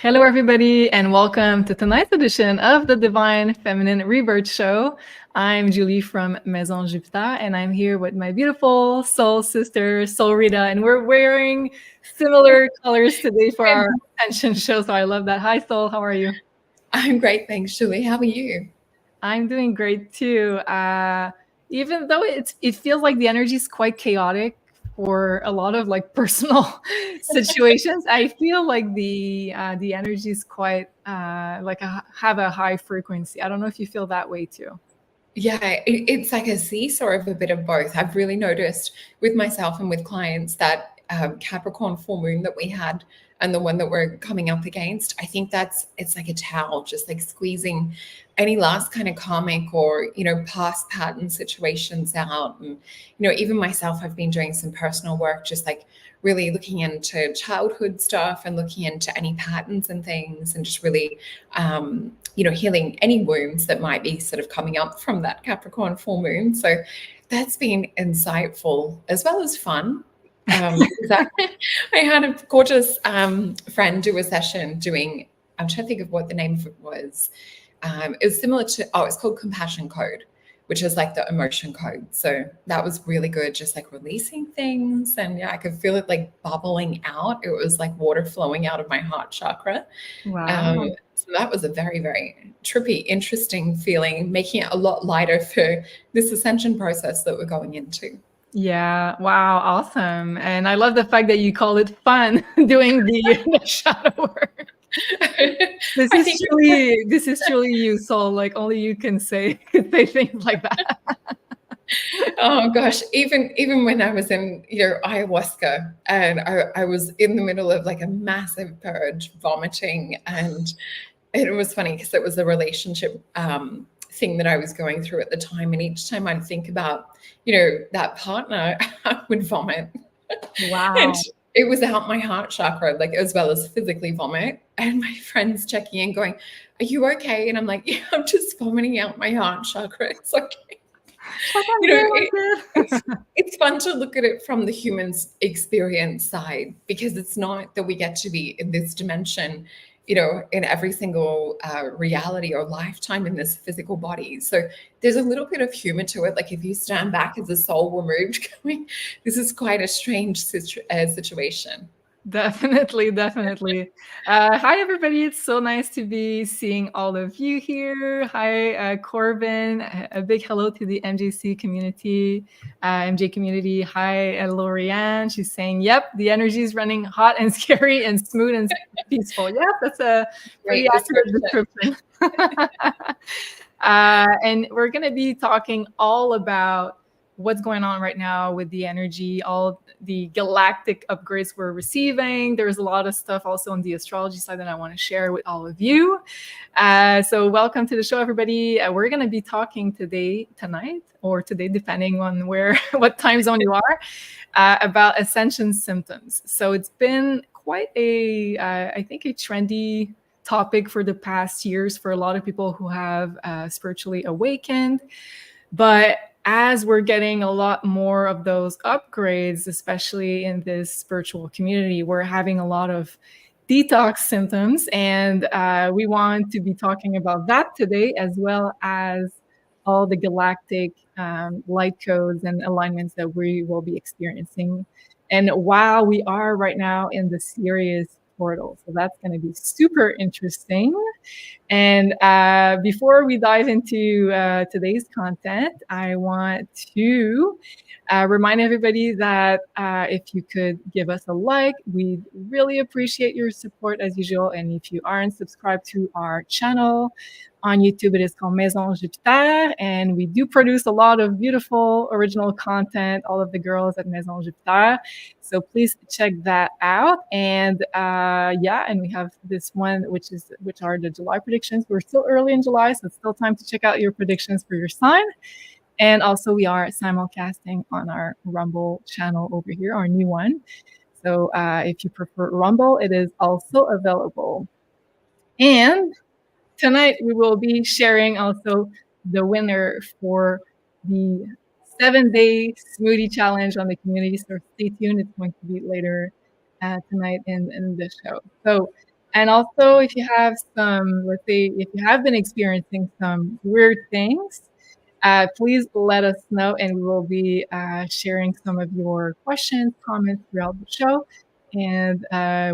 Hello, everybody, and welcome to tonight's edition of the Divine Feminine Rebirth Show. I'm Julie from Maison Jupiter, and I'm here with my beautiful soul sister, Solreta, and we're wearing similar colors today for our Ascension show, so I love that. Hi, Sol, how are you? I'm great, thanks, Julie. How are you? I'm doing great, too. Even though it feels like the energy is quite chaotic for a lot of like personal situations, I feel like the energy is quite have a high frequency. I don't know if you feel that way too. Yeah, it's like a seesaw of a bit of both. I've really noticed with myself and with clients that Capricorn full moon that we had and the one that we're coming up against, I think it's like a towel, just like squeezing any last kind of karmic or, past pattern situations out. And, even myself, I've been doing some personal work, just like really looking into childhood stuff and looking into any patterns and things and just really, healing any wounds that might be sort of coming up from that Capricorn full moon. So that's been insightful as well as fun. I had a gorgeous friend do a session doing, I'm trying to think of what the name of it was. It was similar to, it's called Compassion Code, which is like the emotion code. So that was really good, just like releasing things. And yeah, I could feel it like bubbling out. It was like water flowing out of my heart chakra. Wow. So that was a very, very trippy, interesting feeling, making it a lot lighter for this ascension process that we're going into. Yeah. Wow. Awesome. And I love the fact that you call it fun doing the shadow work. This is truly you, Soul. Like only you can say things like that. Oh gosh, even when I was in ayahuasca and I was in the middle of like a massive purge, vomiting, and it was funny because it was a relationship thing that I was going through at the time, and each time I'd think about that partner, I would vomit. Wow. And it was out my heart chakra, like as well as physically vomit. And my friends checking in, going, "Are you okay?" And I'm like, "Yeah, I'm just vomiting out my heart chakra. It's okay." It's fun to look at it from the human's experience side, because it's not that we get to be in this dimension, in every single reality or lifetime in this physical body. So there's a little bit of humor to it. Like if you stand back as a soul removed, going, this is quite a strange situation. Definitely. Hi, everybody. It's so nice to be seeing all of you here. Hi, Corbin. A big hello to the MJC community, MJ community. Hi, Lorianne. She's saying, yep, the energy is running hot and scary and smooth and peaceful. Yeah, that's a pretty accurate description. And we're going to be talking all about what's going on right now with the energy, all the galactic upgrades we're receiving. There's a lot of stuff also on the astrology side that I want to share with all of you. So welcome to the show, everybody. We're going to be talking tonight, depending on what time zone you are, about ascension symptoms. So it's been quite I think a trendy topic for the past years for a lot of people who have spiritually awakened. But as we're getting a lot more of those upgrades, especially in this spiritual community, we're having a lot of detox symptoms. And we want to be talking about that today, as well as all the galactic light codes and alignments that we will be experiencing. And while we are right now in the Sirius portal, so that's going to be super interesting. And before we dive into today's content, I want to remind everybody that if you could give us a like, we'd really appreciate your support as usual. And if you aren't subscribed to our channel on YouTube, it is called Maison Jupiter. And we do produce a lot of beautiful original content, all of the girls at Maison Jupiter. So please check that out. And and we have this one, which are the July predictions. We're still early in July, so it's still time to check out your predictions for your sign. And also we are simulcasting on our Rumble channel over here, our new one. So if you prefer Rumble, it is also available. And tonight we will be sharing also the winner for the 7-day smoothie challenge on the community. So stay tuned. It's going to be later tonight in the show. So And also, if you have some, let's say, if you have been experiencing some weird things, please let us know, and we will be sharing some of your questions, comments throughout the show. And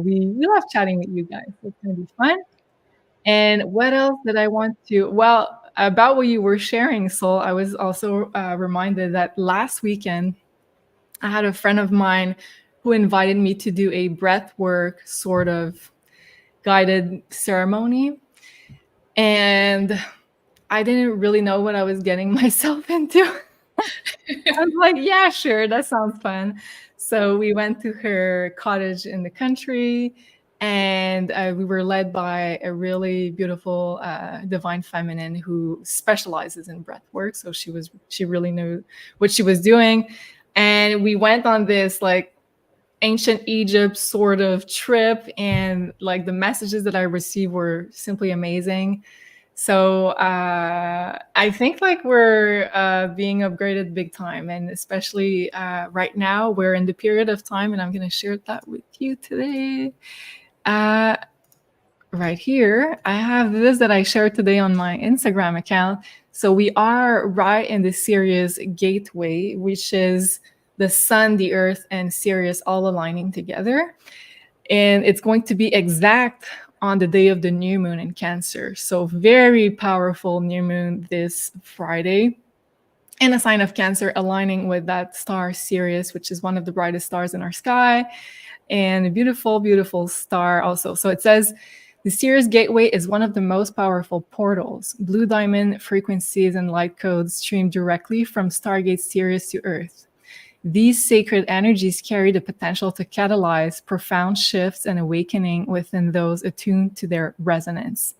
we love chatting with you guys. So it's going to be fun. And what else did I want to? Well, about what you were sharing, Sol, I was also reminded that last weekend I had a friend of mine who invited me to do a breath work sort of guided ceremony. And I didn't really know what I was getting myself into. I was like, yeah, sure, that sounds fun. So we went to her cottage in the country, and we were led by a really beautiful divine feminine who specializes in breath work. So she really knew what she was doing. And we went on this like ancient Egypt sort of trip, and like the messages that I received were simply amazing. So I think like we're being upgraded big time, and especially right now we're in the period of time, and I'm going to share that with you today. Right here, I have this that I shared today on my Instagram account. So we are right in the Sirius gateway, which is the sun, the earth, and Sirius all aligning together. And it's going to be exact on the day of the new moon in Cancer. So very powerful new moon this Friday. And a sign of Cancer aligning with that star Sirius, which is one of the brightest stars in our sky. And a beautiful, beautiful star also. So it says, the Sirius Gateway is one of the most powerful portals. Blue diamond frequencies and light codes stream directly from Stargate Sirius to Earth. These sacred energies carry the potential to catalyze profound shifts and awakening within those attuned to their resonance.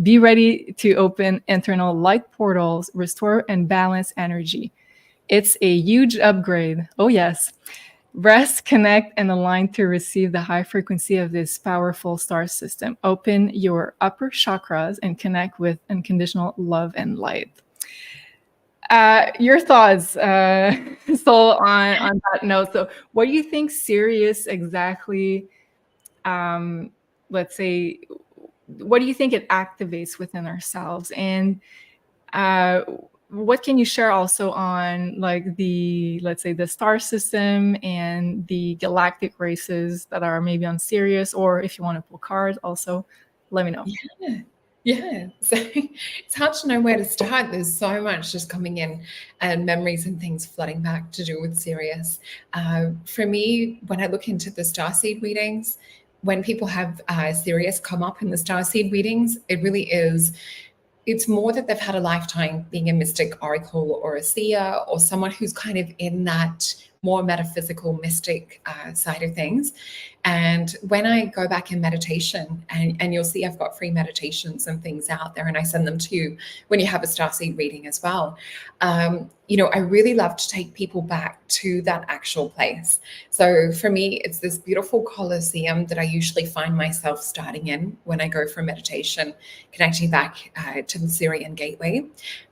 Be ready to open internal light portals, restore and balance energy. It's a huge upgrade. Oh, yes. Rest, connect, and align to receive the high frequency of this powerful star system. Open your upper chakras and connect with unconditional love and light. Your thoughts, Sol, on that note. So, what do you think Sirius exactly? Let's say, what do you think it activates within ourselves, and what can you share also on like the, let's say, the star system and the galactic races that are maybe on Sirius, or if you want to pull cards, also let me know. Yeah. So it's hard to know where to start. There's so much just coming in and memories and things flooding back to do with Sirius. For me, when I look into the starseed readings, when people have Sirius come up in the starseed readings, it really is, it's more that they've had a lifetime being a mystic oracle or a seer or someone who's kind of in that more metaphysical mystic side of things. And when I go back in meditation, and you'll see I've got free meditations and things out there, and I send them to you when you have a starseed reading as well. I really love to take people back to that actual place. So for me, it's this beautiful coliseum that I usually find myself starting in when I go for meditation, connecting back to the Sirian gateway.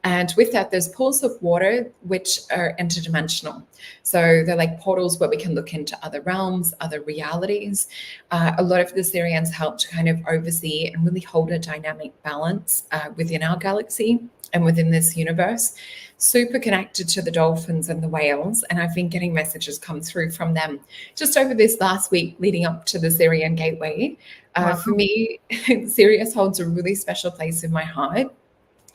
And with that, there's pools of water which are interdimensional. So they're like portals where we can look into other realms, other realities. A lot of the Sirians help to kind of oversee and really hold a dynamic balance within our galaxy and within this universe. Super connected to the dolphins and the whales. And I've been getting messages come through from them just over this last week leading up to the Sirian gateway. Wow. For me, Sirius holds a really special place in my heart.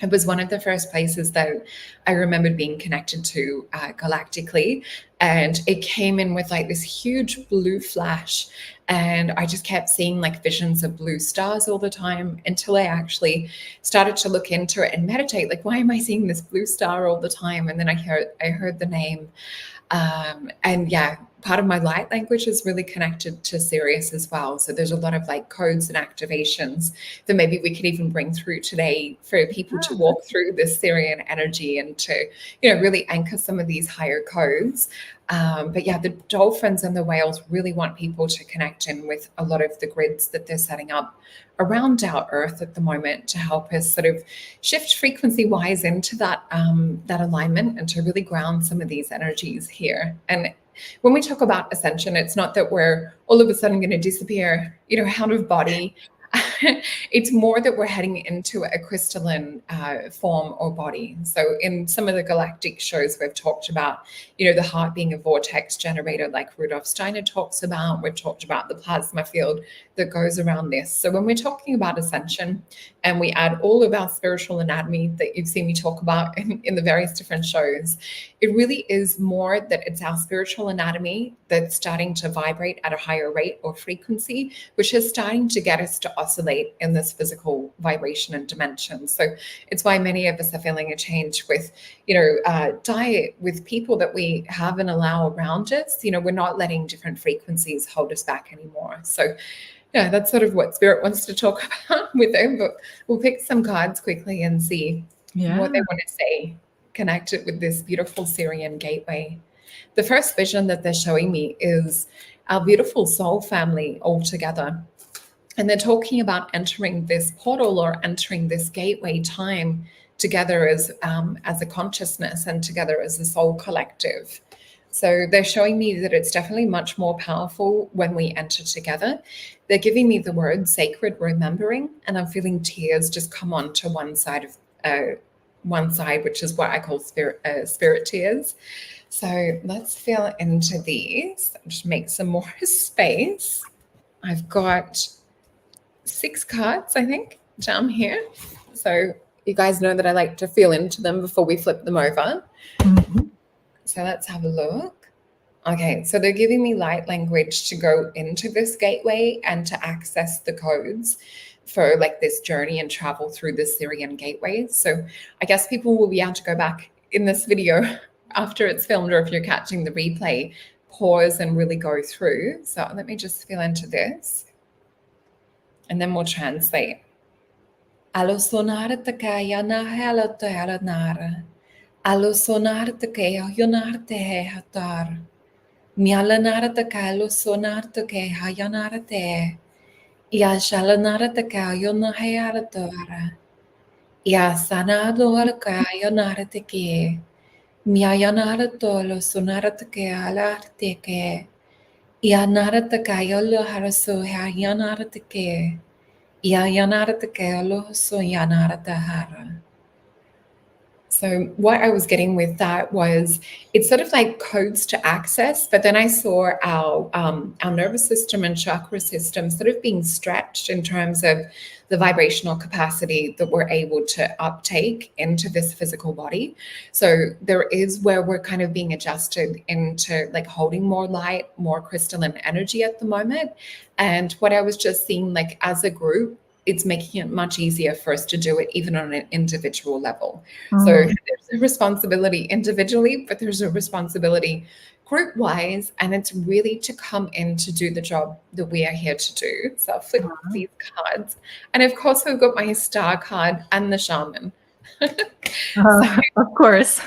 It was one of the first places that I remembered being connected to galactically. And it came in with like this huge blue flash. And I just kept seeing like visions of blue stars all the time until I actually started to look into it and meditate. Like, why am I seeing this blue star all the time? And then I heard the name. And yeah, part of my light language is really connected to Sirius as well. So there's a lot of like codes and activations that maybe we could even bring through today for people to walk through this Sirian energy and to, really anchor some of these higher codes. But yeah, the dolphins and the whales really want people to connect in with a lot of the grids that they're setting up around our Earth at the moment to help us sort of shift frequency-wise into that alignment and to really ground some of these energies here. And when we talk about ascension, it's not that we're all of a sudden going to disappear, out of body it's more that we're heading into a crystalline form or body. So in some of the galactic shows, we've talked about, the heart being a vortex generator, like Rudolf Steiner talks about. We've talked about the plasma field that goes around this. So when we're talking about ascension and we add all of our spiritual anatomy that you've seen me talk about in the various different shows, it really is more that it's our spiritual anatomy that's starting to vibrate at a higher rate or frequency, which is starting to get us to oscillate in this physical vibration and dimension. So it's why many of us are feeling a change with, diet, with people that we have and allow around us. We're not letting different frequencies hold us back anymore. So yeah, that's sort of what Spirit wants to talk about with them, but we'll pick some cards quickly and see what they want to say, connected with this beautiful Syrian gateway. The first vision that they're showing me is our beautiful soul family all together. And they're talking about entering this portal or entering this gateway time together as a consciousness and together as a soul collective. So they're showing me that it's definitely much more powerful when we enter together. They're giving me the word sacred remembering, and I'm feeling tears just come on to one side, which is what I call spirit tears. So let's feel into these. Just make some more space. I've got 6 cards, I think, down here. So you guys know that I like to feel into them before we flip them over. Mm-hmm. So let's have a look. Okay, so they're giving me light language to go into this gateway and to access the codes for like this journey and travel through the Syrian gateway. So I guess people will be able to go back in this video after it's filmed, or if you're catching the replay, pause and really go through. So let me just feel into this and then we'll translate. Allo sonare te kaya na hela te hela nara. Allo sonare te kaya yonare te he hatar. Mialanara te kaya sonare te kaya hayanara te. Ya shalanara te kaya yonahayara tora. Ya sanado ala kaya yonara te ke. Miayanara tolo sonara te kaya alar te ke. Ya nara te kaya lo haraso hayanara te ke. Ya yanara te kaya lo so yanara te hara. So what I was getting with that was it's sort of like codes to access, but then I saw our nervous system and chakra system sort of being stretched in terms of the vibrational capacity that we're able to uptake into this physical body. So there is where we're kind of being adjusted into like holding more light, more crystalline energy at the moment. And what I was just seeing, like as a group, it's making it much easier for us to do it even on an individual level. So there's a responsibility individually, but there's a responsibility group-wise, and it's really to come in to do the job that we are here to do. So I'll flip these cards. And of course, we've got my star card and the shaman. Of course.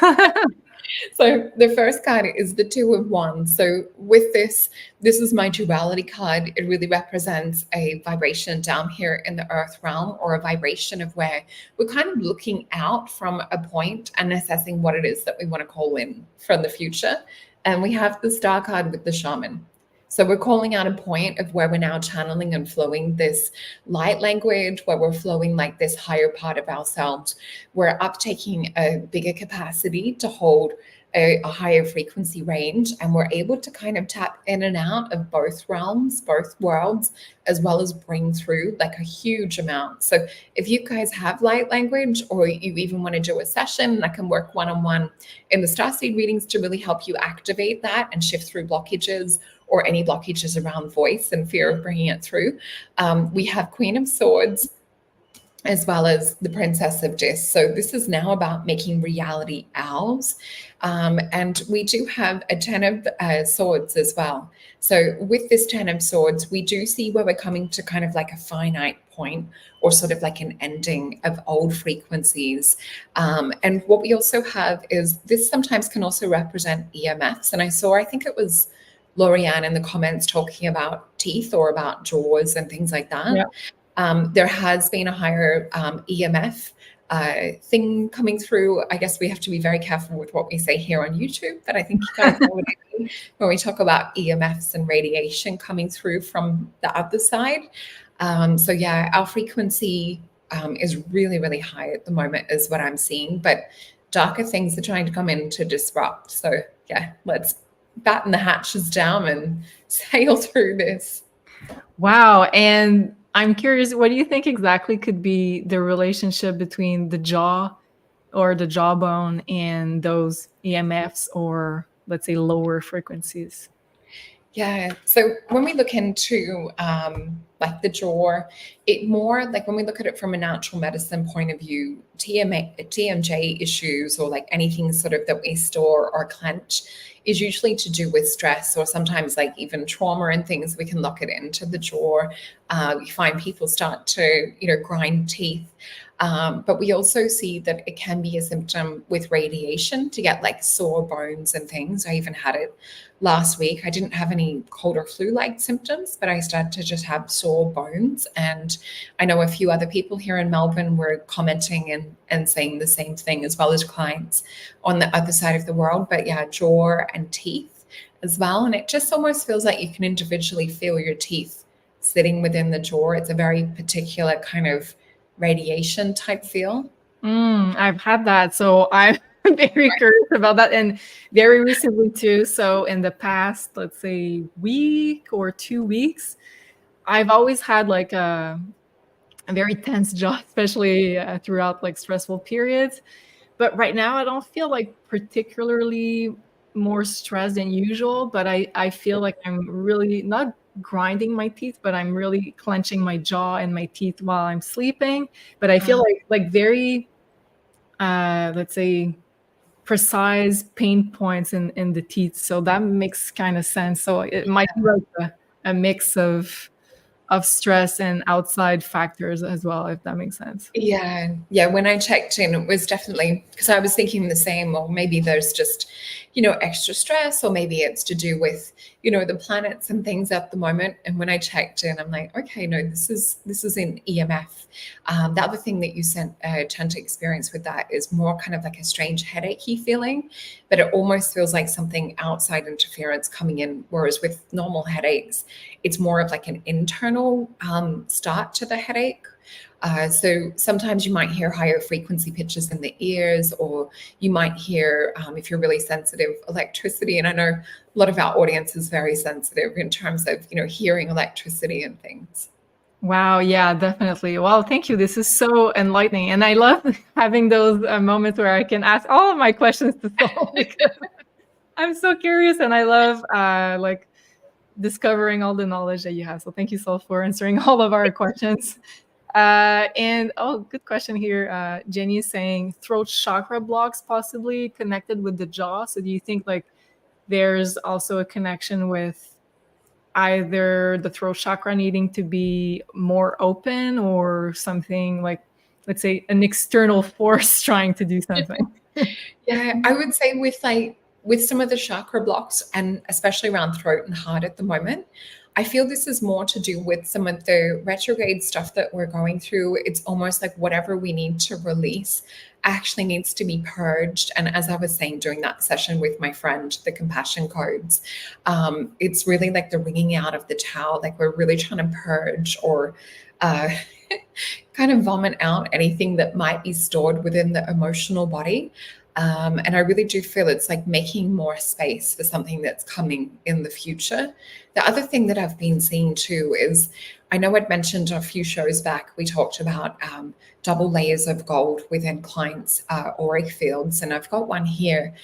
So the first card is the 2 of Wands. So with this is my duality card. It really represents a vibration down here in the earth realm, or a vibration of where we're kind of looking out from a point and assessing what it is that we want to call in from the future. And we have the star card with the shaman. So we're calling out a point of where we're now channeling and flowing this light language, where we're flowing like this higher part of ourselves. We're uptaking a bigger capacity to hold a higher frequency range, and we're able to kind of tap in and out of both realms, both worlds, as well as bring through like a huge amount. So if you guys have light language, or you even want to do a session, I can work one-on-one in the starseed readings to really help you activate that and shift through blockages, or any blockages around voice and fear of bringing it through. We have Queen of Swords, as well as the Princess of Discs. So this is now about making reality ours. And we do have a 10 of Swords as well. So with this 10 of Swords, we do see where we're coming to kind of like a finite point, or sort of like an ending of old frequencies. And what we also have is this sometimes can also represent EMFs. And I think it was Lorianne in the comments talking about teeth or about jaws and things like that. Yeah. There has been a higher EMF thing coming through. I guess we have to be very careful with what we say here on YouTube, but I think you guys know what I mean when we talk about EMFs and radiation coming through from the other side. So yeah, our frequency is really, really high at the moment, is what I'm seeing. But darker things are trying to come in to disrupt. So yeah, let's batten the hatches down and sail through this. Wow. And I'm curious, what do you think exactly could be the relationship between the jaw or the jawbone and those EMFs, or let's say lower frequencies? Yeah. So when we look into like the jaw, it more like when we look at it from a natural medicine point of view, TMJ issues or like anything sort of that we store or clench is usually to do with stress or sometimes like even trauma and things. We can lock it into the jaw. We find people start to, grind teeth. But we also see that it can be a symptom with radiation to get like sore bones and things. I even had it last week. I didn't have any cold or flu-like symptoms, but I started to just have sore bones. And I know a few other people here in Melbourne were commenting and saying the same thing, as well as clients on the other side of the world. But yeah, jaw and teeth as well. And it just almost feels like you can individually feel your teeth sitting within the jaw. It's a very particular kind of radiation type feel. I've had that. So I'm very curious about that. And very recently too. So in the past, let's say week or 2 weeks, I've always had like a very tense jaw, especially throughout like stressful periods. But right now, I don't feel like particularly more stressed than usual, but I feel like I'm really not grinding my teeth, but I'm really clenching my jaw and my teeth while I'm sleeping. But I feel like very, let's say, precise pain points in the teeth. So that makes kind of sense. So it might be like a mix of stress and outside factors as well, if that makes sense. Yeah, yeah. When I checked in, it was definitely because I was thinking the same, or maybe there's just, extra stress, or maybe it's to do with, the planets and things at the moment. And when I checked in, I'm like, okay, no, this is in EMF. The other thing that you tend to experience with that is more kind of like a strange headachy feeling, but it almost feels like something outside interference coming in. Whereas with normal headaches, it's more of like an internal start to the headache. So sometimes you might hear higher frequency pitches in the ears, or you might hear, if you're really sensitive, electricity. And I know a lot of our audience is very sensitive in terms of, hearing electricity and things. Wow, yeah, definitely. Well, thank you. This is so enlightening. And I love having those moments where I can ask all of my questions to Sol because I'm so curious and I love like discovering all the knowledge that you have. So thank you, Sol, for answering all of our questions. And good question here. Jenny is saying throat chakra blocks possibly connected with the jaw. So do you think like there's also a connection with either the throat chakra needing to be more open or something like, let's say, an external force trying to do something? Yeah, I would say with some of the chakra blocks, and especially around throat and heart at the moment, I feel this is more to do with some of the retrograde stuff that we're going through. It's almost like whatever we need to release actually needs to be purged. And as I was saying during that session with my friend, the compassion codes, it's really like the wringing out of the towel. Like we're really trying to purge or uh, kind of vomit out anything that might be stored within the emotional body. And I really do feel it's like making more space for something that's coming in the future. The other thing that I've been seeing too is, I know I'd mentioned a few shows back, we talked about double layers of gold within clients' auric fields. And I've got one here.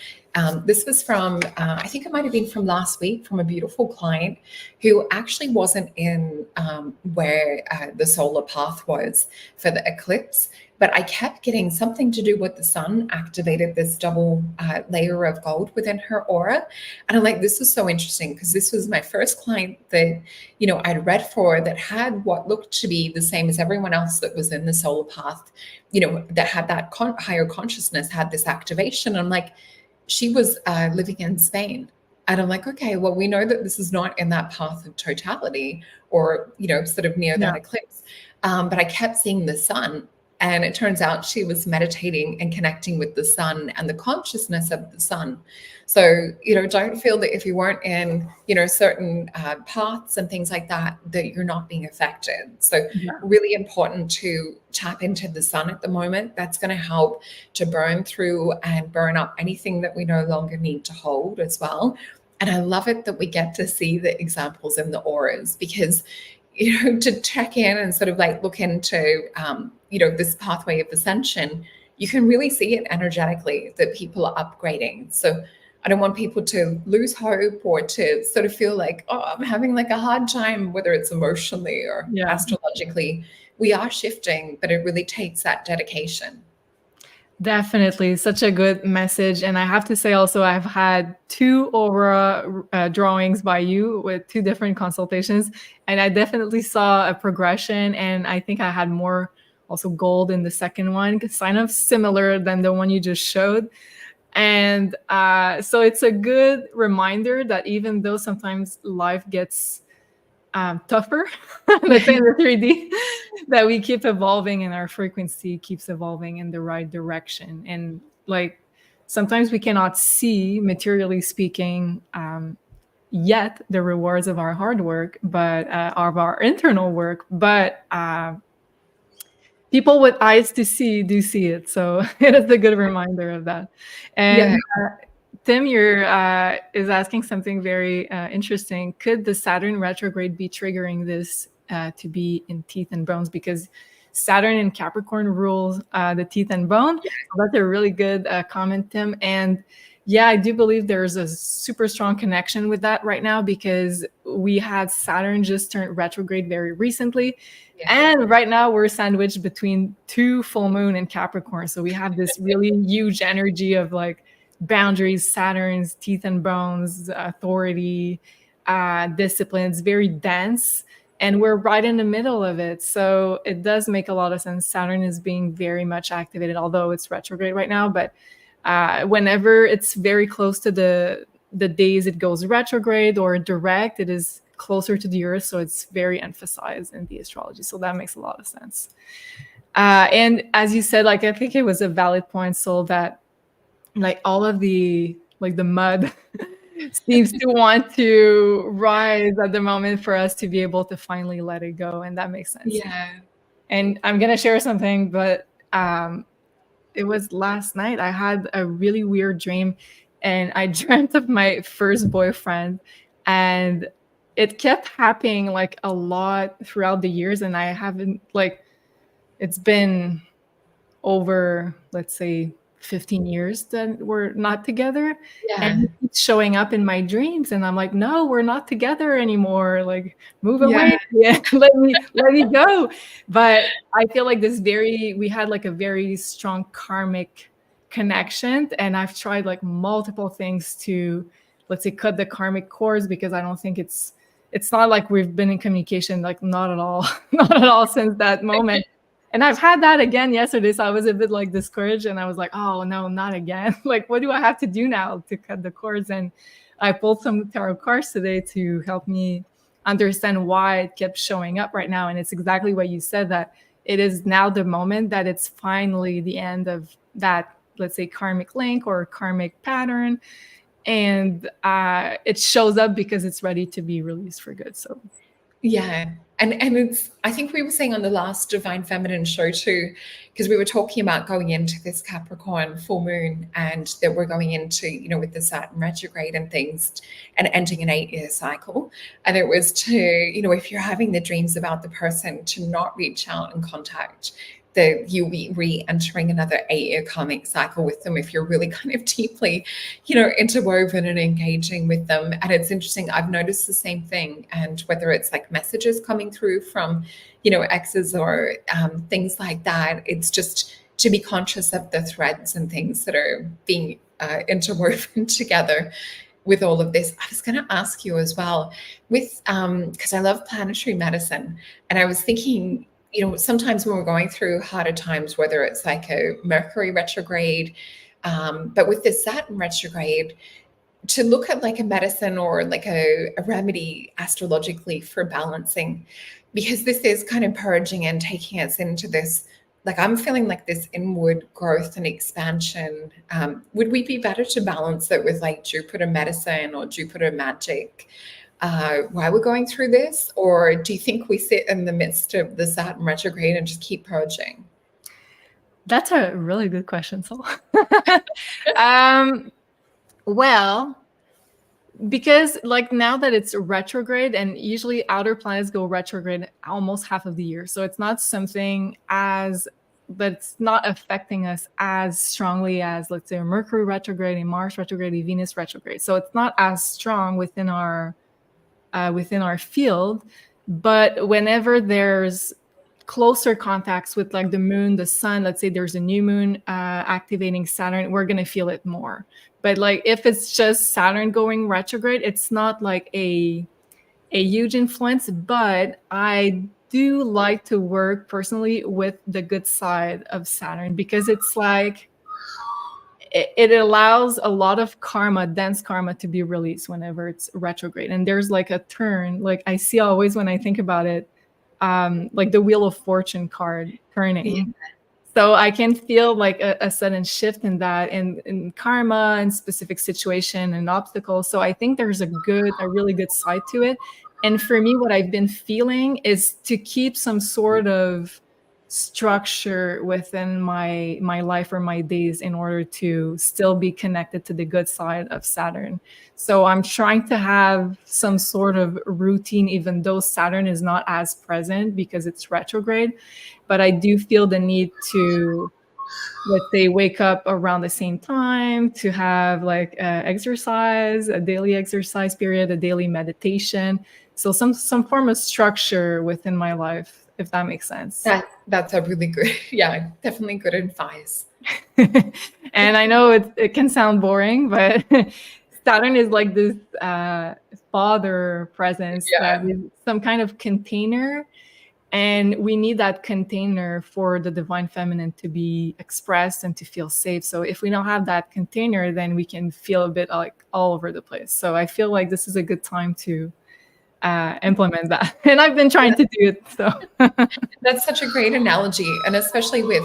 This was from, I think it might have been from last week, from a beautiful client who actually wasn't in where the solar path was for the eclipse. But I kept getting something to do with the sun activated this double layer of gold within her aura. And I'm like, this is so interesting because this was my first client that, I'd read for that had what looked to be the same as everyone else that was in the solar path, that had that higher consciousness, had this activation. I'm like, she was living in Spain. And I'm like, okay, well, we know that this is not in that path of totality or, sort of near that eclipse. But I kept seeing the sun. And it turns out she was meditating and connecting with the sun and the consciousness of the sun. So, don't feel that if you weren't in, certain paths and things like that, that you're not being affected. So Yeah. really important to tap into the sun at the moment. That's going to help to burn through and burn up anything that we no longer need to hold as well. And I love it that we get to see the examples in the auras, because to check in and sort of like look into, this pathway of ascension, you can really see it energetically that people are upgrading. So I don't want people to lose hope or to sort of feel like, oh, I'm having like a hard time, whether it's emotionally or astrologically. We are shifting, but it really takes that dedication. Definitely, such a good message. And I have to say also, I've had 2 aura drawings by you with 2 different consultations, and I definitely saw a progression. And I think I had more also gold in the second one, kind of similar than the one you just showed. And so it's a good reminder that even though sometimes life gets tougher, let's say in the 3D, that we keep evolving and our frequency keeps evolving in the right direction. And like sometimes we cannot see, materially speaking, yet the rewards of our hard work, but of our internal work. But people with eyes to see do see it. So it is a good reminder of that. And Tim, is asking something very interesting. Could the Saturn retrograde be triggering this to be in teeth and bones? Because Saturn in Capricorn rules the teeth and bone. So that's a really good comment, Tim. And yeah, I do believe there's a super strong connection with that right now, because we had Saturn just turned retrograde very recently. And right now we're sandwiched between 2 full moon in Capricorn. So we have this really huge energy of like boundaries, Saturn's teeth and bones, authority, disciplines, very dense. And we're right in the middle of it. So it does make a lot of sense. Saturn is being very much activated, although it's retrograde right now. But whenever it's very close to the days it goes retrograde or direct, it is closer to the earth. So it's very emphasized in the astrology. So that makes a lot of sense. And as you said, like, I think it was a valid point, so that like all of the mud seems to want to rise at the moment for us to be able to finally let it go. And that makes sense. Yeah. And I'm going to share something, but it was last night. I had a really weird dream, and I dreamt of my first boyfriend, and it kept happening like a lot throughout the years. And I haven't, like, it's been over, let's say, 15 years that we're not together. And it's showing up in my dreams, and I'm like, no, we're not together anymore. Like, move away. Let me go. But I feel like we had like a very strong karmic connection, and I've tried like multiple things to, let's say, cut the karmic cords, because I don't think it's not like we've been in communication, like not at all, not at all since that moment. And I've had that again yesterday. So I was a bit like discouraged, and I was like, oh no, not again. Like, what do I have to do now to cut the cords? And I pulled some tarot cards today to help me understand why it kept showing up right now. And it's exactly what you said, that it is now the moment that it's finally the end of that, let's say, karmic link or karmic pattern. And it shows up because it's ready to be released for good. So and it's, I think we were saying on the last Divine Feminine show too, because we were talking about going into this Capricorn full moon, and that we're going into, with the Saturn retrograde and things, and ending an 8-year cycle. And it was to, if you're having the dreams about the person, to not reach out and contact, that you'll be re-entering another 8-year karmic cycle with them if you're really kind of deeply, interwoven and engaging with them. And it's interesting, I've noticed the same thing. And whether it's like messages coming through from, exes or things like that, it's just to be conscious of the threads and things that are being interwoven together with all of this. I was going to ask you as well, with because I love planetary medicine, and I was thinking, sometimes when we're going through harder times, whether it's like a Mercury retrograde, but with the Saturn retrograde, to look at like a medicine or like a remedy astrologically for balancing, because this is kind of purging and taking us into this like I'm feeling like this inward growth and expansion. Would we be better to balance it with like Jupiter medicine or Jupiter magic while we're going through this? Or do you think we sit in the midst of the Saturn retrograde and just keep purging? That's a really good question, Sol. Well, because like now that it's retrograde, and usually outer planets go retrograde almost half of the year, so it's not something as that's not affecting us as strongly as, let's say, Mercury retrograde, and Mars retrograde, and Venus retrograde. So it's not as strong within our field. But whenever there's closer contacts with like the moon, the sun, let's say there's a new moon activating Saturn, we're going to feel it more. But like if it's just Saturn going retrograde, it's not like a huge influence. But I do like to work personally with the good side of Saturn, because it's like it allows a lot of karma, dense karma, to be released whenever it's retrograde. And there's like a turn, like I see always when I think about it, like the Wheel of Fortune card turning. Yeah. So I can feel like a sudden shift in that, in karma and specific situation and obstacles. So I think there's a really good side to it. And for me, what I've been feeling is to keep some sort of structure within my life or my days in order to still be connected to the good side of Saturn. So I'm trying to have some sort of routine, even though Saturn is not as present because it's retrograde. But I do feel the need to, let's say, wake up around the same time, to have like exercise, a daily exercise period, a daily meditation. So some form of structure within my life, if that makes sense. That's a really good, yeah, definitely good advice. And I know it can sound boring, but Saturn is like this father presence, that is some kind of container. And we need that container for the divine feminine to be expressed and to feel safe. So if we don't have that container, then we can feel a bit like all over the place. So I feel like this is a good time to implement that. And I've been trying to do it. So that's such a great analogy. And especially with,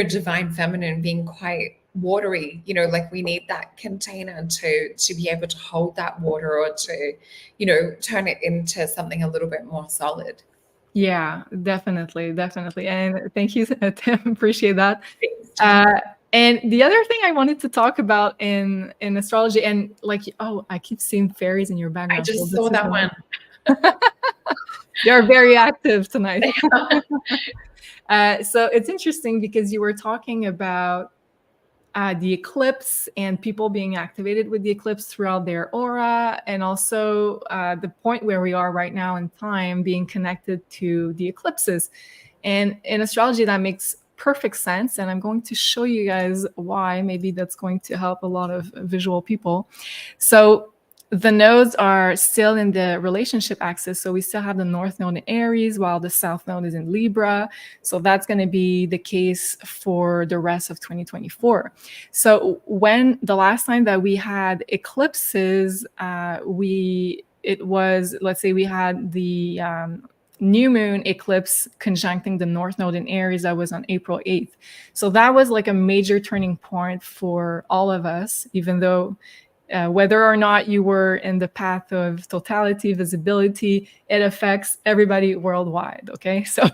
divine feminine being quite watery, like we need that container to be able to hold that water, or to, turn it into something a little bit more solid. Yeah, definitely. And thank you, Tim. Appreciate that. And the other thing I wanted to talk about in astrology, and like, I keep seeing fairies in your background. I just saw that one. You're very active tonight. So it's interesting because you were talking about the eclipse and people being activated with the eclipse throughout their aura, and also the point where we are right now in time being connected to the eclipses. And in astrology, that makes perfect sense. And I'm going to show you guys why. Maybe that's going to help a lot of visual people. So the nodes are still in the relationship axis. So we still have the North Node in Aries, while the South Node is in Libra. So that's going to be the case for the rest of 2024. So when the last time that we had eclipses, let's say we had the new moon eclipse conjuncting the North Node in Aries. That was on April 8th. So that was like a major turning point for all of us, even though whether or not you were in the path of totality, visibility, it affects everybody worldwide. Okay. So,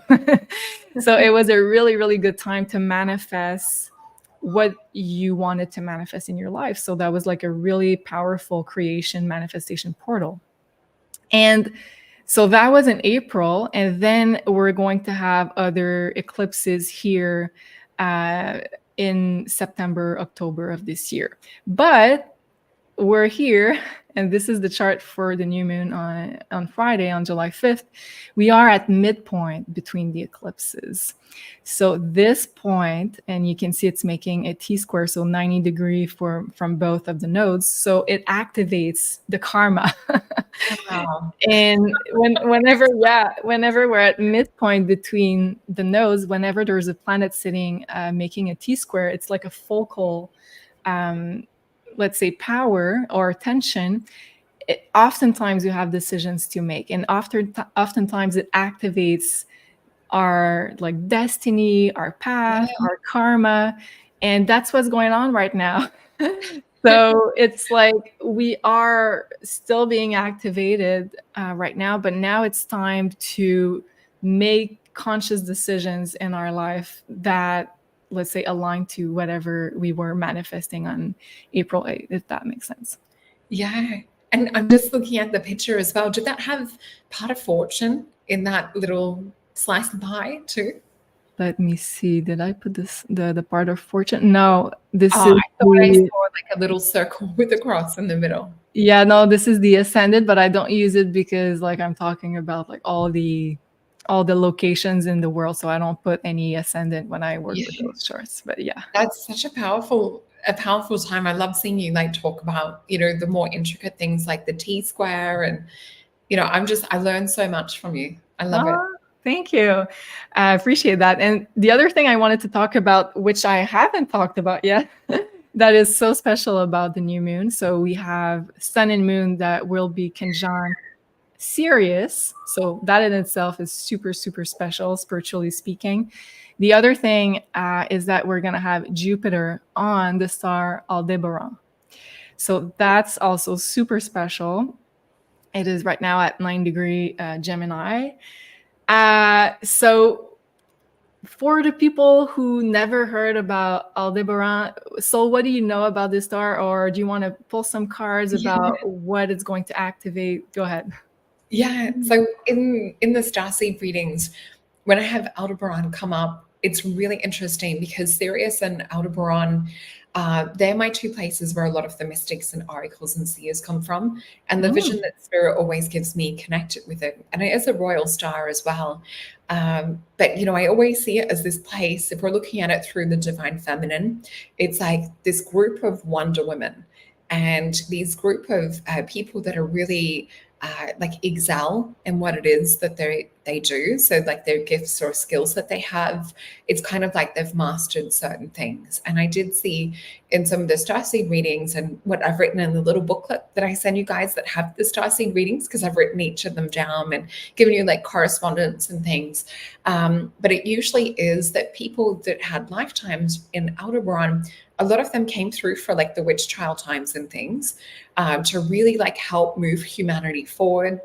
so it was a really, really good time to manifest what you wanted to manifest in your life. So that was like a really powerful creation manifestation portal. And so that was in April. And then we're going to have other eclipses here in September, October of this year. But we're here, and this is the chart for the new moon on Friday, on July 5th. We are at midpoint between the eclipses. So this point, and you can see it's making a T-square, so 90 degrees from both of the nodes. So it activates the karma. Wow. And whenever we're at midpoint between the nodes, whenever there's a planet sitting making a T-square, it's like a focal let's say power or tension. Oftentimes you have decisions to make, and oftentimes it activates our like destiny, our path, our karma, and that's what's going on right now. So it's like we are still being activated right now, but now it's time to make conscious decisions in our life that, let's say, align to whatever we were manifesting on April 8th, if that makes sense. Yeah. And I'm just looking at the picture as well. Did that have part of fortune in that little slice of pie too? Let me see. Did I put this the part of fortune? No, this Oh, is I thought I the saw like a little circle with a cross in the middle. yeah, no, this is the ascended, but I don't use it because like I'm talking about like all the locations in the world, so I don't put any ascendant when I work with Yeah. those charts. But yeah. That's such a powerful time. I love seeing you like talk about, the more intricate things like the T square and I learned so much from you. I love it. Oh, thank you. I appreciate that. And the other thing I wanted to talk about, which I haven't talked about yet, that is so special about the new moon. So we have sun and moon that will be conjunct Sirius. So that in itself is super, super special, spiritually speaking. The other thing is that we're going to have Jupiter on the star Aldebaran. So that's also super special. It is right now at 9-degree Gemini. So for the people who never heard about Aldebaran, so what do you know about this star, or do you want to pull some cards Yeah. about what it's going to activate? Go ahead. Yeah. So in the starseed readings, when I have Aldebaran come up, it's really interesting because Sirius and Aldebaran, they're my two places where a lot of the mystics and oracles and seers come from. And the vision that Spirit always gives me connected with it. And it is a royal star as well. But, I always see it as this place, if we're looking at it through the divine feminine, it's like this group of Wonder Women and these group of people that are really like excel in what it is that they do. So like their gifts or skills that they have, it's kind of like they've mastered certain things. And I did see in some of the starseed readings and what I've written in the little booklet that I send you guys that have the starseed readings, because I've written each of them down and given you like correspondence and things. But it usually is that people that had lifetimes in Aldebaran, a lot of them came through for like the witch trial times and things, to really like help move humanity forward,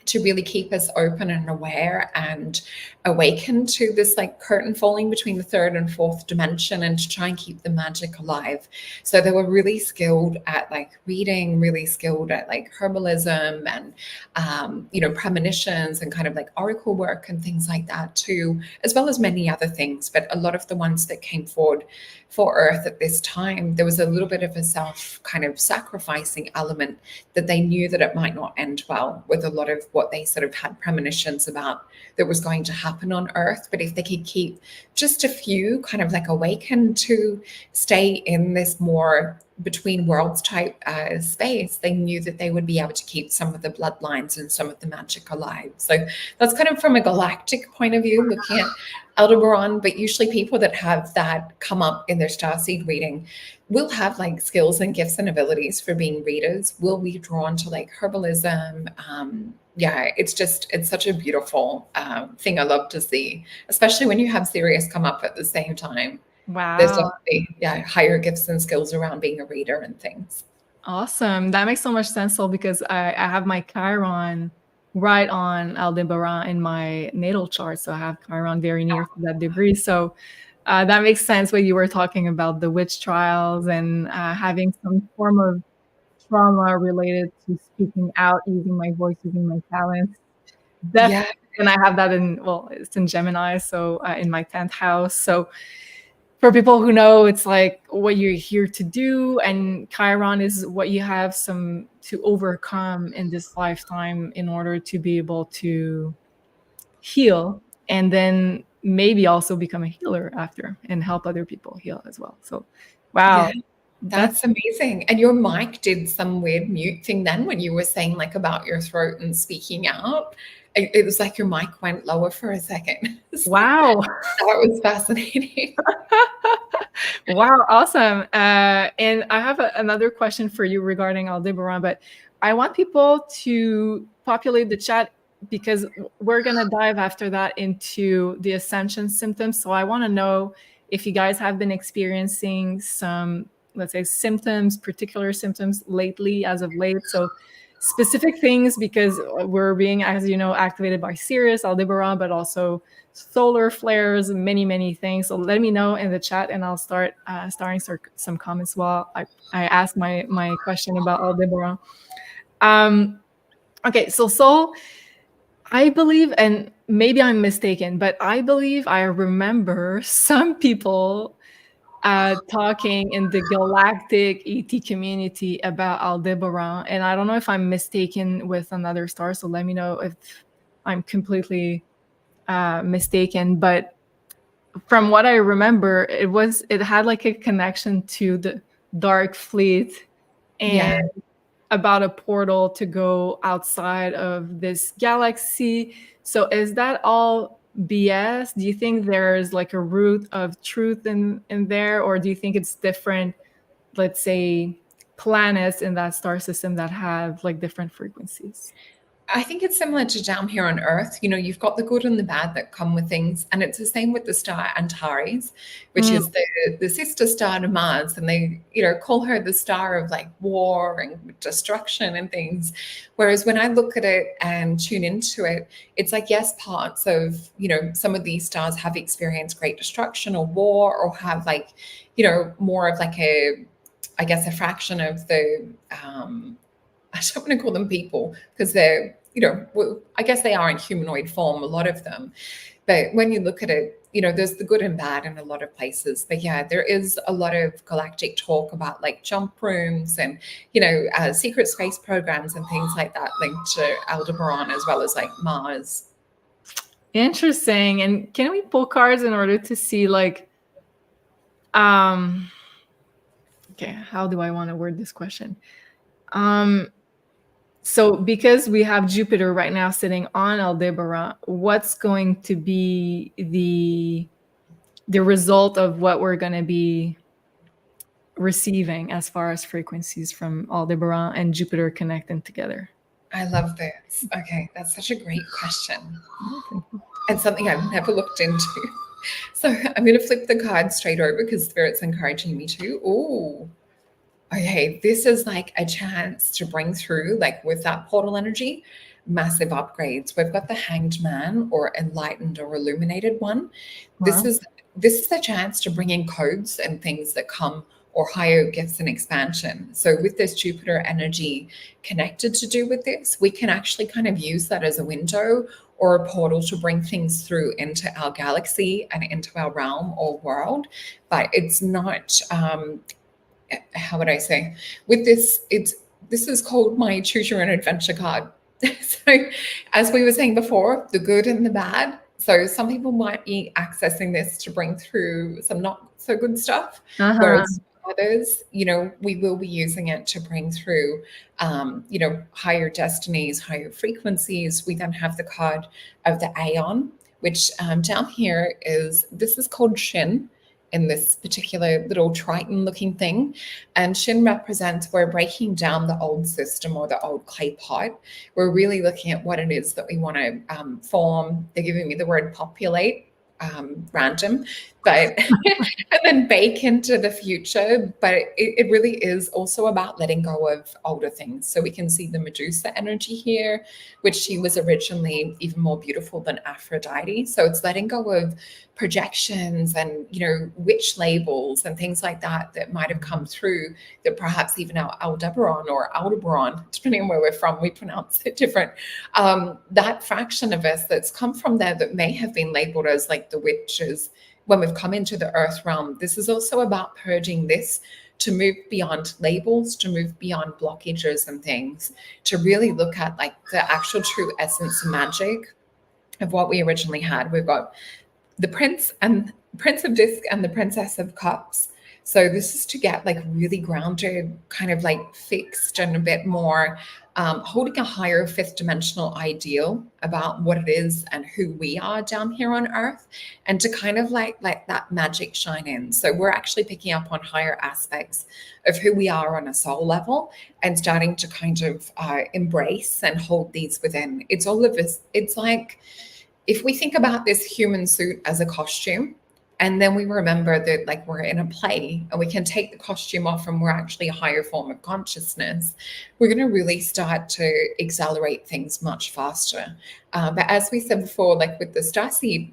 to really keep us open and aware and awakened to this like curtain falling between the third and fourth dimension, and to try and keep the magic alive. So they were really skilled at like reading, really skilled at like herbalism and premonitions and kind of like oracle work and things like that too, as well as many other things. But a lot of the ones that came forward for Earth at this time, there was a little bit of a self kind of sacrificing element, that they knew that it might not end well with a lot of what they sort of had premonitions about that was going to happen on Earth. But if they could keep just a few kind of like awakened to stay in this more between worlds type space, they knew that they would be able to keep some of the bloodlines and some of the magic alive. So that's kind of from a galactic point of view, looking at Aldebaran. But usually people that have that come up in their starseed reading will have like skills and gifts and abilities for being readers, will be drawn to like herbalism. It's such a beautiful thing I love to see, especially when you have Sirius come up at the same time. There's Wow. definitely higher gifts and skills around being a reader and things. Awesome. That makes so much sense, Sol, because I have my Chiron right on Aldebaran in my natal chart. So I have Chiron very near to that degree. So that makes sense when you were talking about the witch trials and having some form of trauma related to speaking out, using my voice, using my talents. Definitely. Yeah, And I have that it's in Gemini, so in my 10th house. So for people who know, it's like what you're here to do, and Chiron is what you have some to overcome in this lifetime in order to be able to heal, and then maybe also become a healer after and help other people heal as well. So yeah, wow, that's that's amazing. And your mic did some weird mute thing then when you were saying like about your throat and speaking out. It was like your mic went lower for a second. So wow. that was fascinating. Wow, awesome. And I have another question for you regarding Aldebaran, but I want people to populate the chat because we're going to dive after that into the Ascension symptoms. So I want to know if you guys have been experiencing some, let's say, symptoms, particular symptoms lately, as of late. So specific things, because we're being, as you know, activated by Sirius, Aldebaran, but also solar flares, many things. So let me know in the chat, and I'll start starting some comments while I ask my question about Aldebaran. Okay, so Soul, I believe, and maybe I'm mistaken, but I believe I remember some people talking in the galactic ET community about Aldebaran, and I don't know if I'm mistaken with another star, so let me know if I'm completely mistaken. But from what I remember, it had like a connection to the Dark Fleet and Yeah. about a portal to go outside of this galaxy. So is that all BS? Do you think there's like a root of truth in there, or do you think it's different, let's say, planets in that star system that have like different frequencies? I think it's similar to down here on Earth. You know, you've got the good and the bad that come with things, and it's the same with the star Antares, which is the sister star to Mars, and they, you know, call her the star of like war and destruction and things. Whereas when I look at it and tune into it, it's like, yes, parts of, you know, some of these stars have experienced great destruction or war, or have like, you know, more of like I guess, a fraction of the I don't want to call them people, because they're, you know, I guess they are in humanoid form, a lot of them. But when you look at it, you know, there's the good and bad in a lot of places. But yeah, there is a lot of galactic talk about like jump rooms and, you know, secret space programs and things like that linked to Aldebaran, as well as like Mars. Interesting. And can we pull cards in order to see like, okay, how do I want to word this question? So because we have Jupiter right now sitting on Aldebaran, what's going to be the result of what we're going to be receiving as far as frequencies from Aldebaran and Jupiter connecting together? I love this. Okay, that's such a great question. And something I've never looked into. So I'm going to flip the card straight over because Spirit's encouraging me to. Ooh. Okay, this is like a chance to bring through, like with that portal energy, massive upgrades. We've got the Hanged Man, or Enlightened or Illuminated one. Wow. This is the chance to bring in codes and things that come, or higher gifts and expansion. So with this Jupiter energy connected to do with this, we can actually kind of use that as a window or a portal to bring things through into our galaxy and into our realm or world. But it's not how would I say, with this, this is called my choose your own adventure card. So as we were saying before, the good and the bad. So some people might be accessing this to bring through some not so good stuff, whereas others, you know, we will be using it to bring through, you know, higher destinies, higher frequencies. We then have the card of the Aeon, which down here this is called Shin, in this particular little Triton looking thing. And Shin represents, we're breaking down the old system or the old clay pot. We're really looking at what it is that we want to form. They're giving me the word populate, random, but and then bake into the future. But it really is also about letting go of older things. So we can see the Medusa energy here, which she was originally even more beautiful than Aphrodite. So it's letting go of projections and, you know, witch labels and things like that that might have come through, that perhaps even our Aldebaran or Aldebaran, depending on where we're from, we pronounce it different. That fraction of us that's come from there that may have been labeled as like the witches when we've come into the earth realm. This is also about purging this, to move beyond labels, to move beyond blockages and things, to really look at like the actual true essence and magic of what we originally had. We've got the Prince of Disc and the Princess of Cups. So this is to get like really grounded, kind of like fixed and a bit more holding a higher fifth dimensional ideal about what it is and who we are down here on earth, and to kind of like let that magic shine in. So we're actually picking up on higher aspects of who we are on a soul level and starting to kind of embrace and hold these within. It's all of this. It's like, if we think about this human suit as a costume, and then we remember that like we're in a play and we can take the costume off and we're actually a higher form of consciousness, we're going to really start to accelerate things much faster. But as we said before, like with the starseed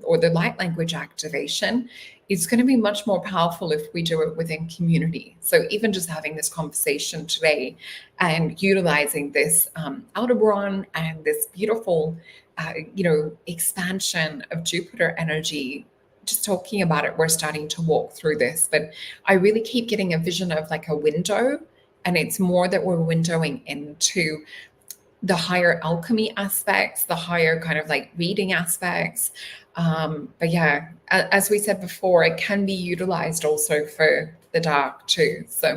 or the light language activation, it's going to be much more powerful if we do it within community. So even just having this conversation today and utilizing this Aldebaran and this beautiful expansion of Jupiter energy, just talking about it, we're starting to walk through this. But I really keep getting a vision of like a window, and it's more that we're windowing into the higher alchemy aspects, the higher kind of like reading aspects. But yeah, as we said before, it can be utilized also for the dark too. So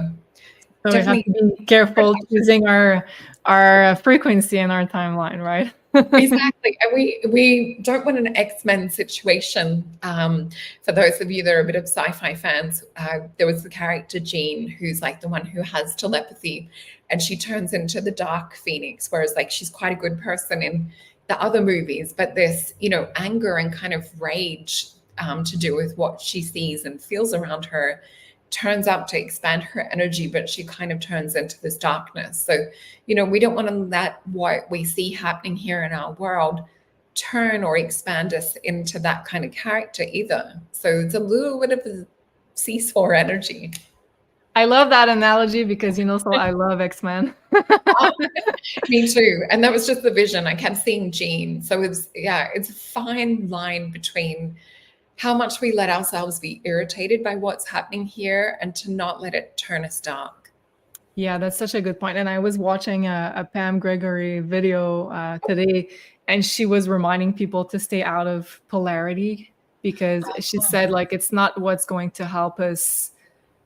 we have to be careful choosing our frequency and our timeline, right? Exactly. And we don't want an X-Men situation. For those of you that are a bit of sci-fi fans, there was the character Jean, who's like the one who has telepathy, and she turns into the Dark Phoenix, whereas like she's quite a good person in the other movies, but this, anger and kind of rage to do with what she sees and feels around her turns out to expand her energy, but she kind of turns into this darkness. So, we don't want to let what we see happening here in our world turn or expand us into that kind of character either. So it's a little bit of a seesaw energy. I love that analogy because, so I love X-Men. Me too. And that was just the vision. I kept seeing Jean. So it's a fine line between how much we let ourselves be irritated by what's happening here and to not let it turn us dark. Yeah, that's such a good point. And I was watching a Pam Gregory video today, and she was reminding people to stay out of polarity because she said, like, it's not what's going to help us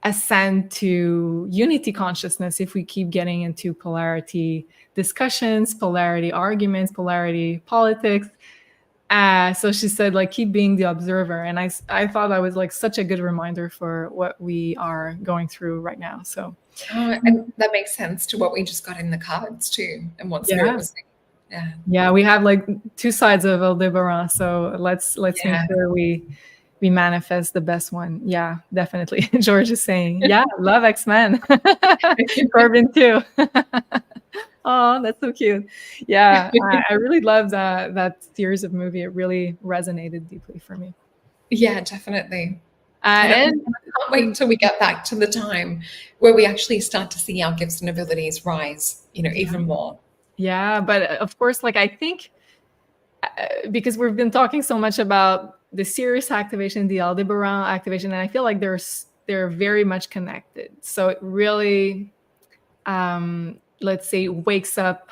ascend to unity consciousness if we keep getting into polarity discussions, polarity arguments, polarity politics. So she said, like, keep being the observer. And I thought that was like such a good reminder for what we are going through right now. So and that makes sense to what we just got in the cards too, and what Spirit was saying. Yeah, we have like two sides of Aldebaran. So let's make sure we manifest the best one. Yeah, definitely. George is saying, yeah, love X-Men. Corbin too. Oh, that's so cute. Yeah, I really love that series of movie. It really resonated deeply for me. Yeah, definitely. And I can't wait until we get back to the time where we actually start to see our gifts and abilities rise, even more. Yeah, but of course, like I think because we've been talking so much about the Sirius activation, the Aldebaran activation, and I feel like they're very much connected. So it really let's say, wakes up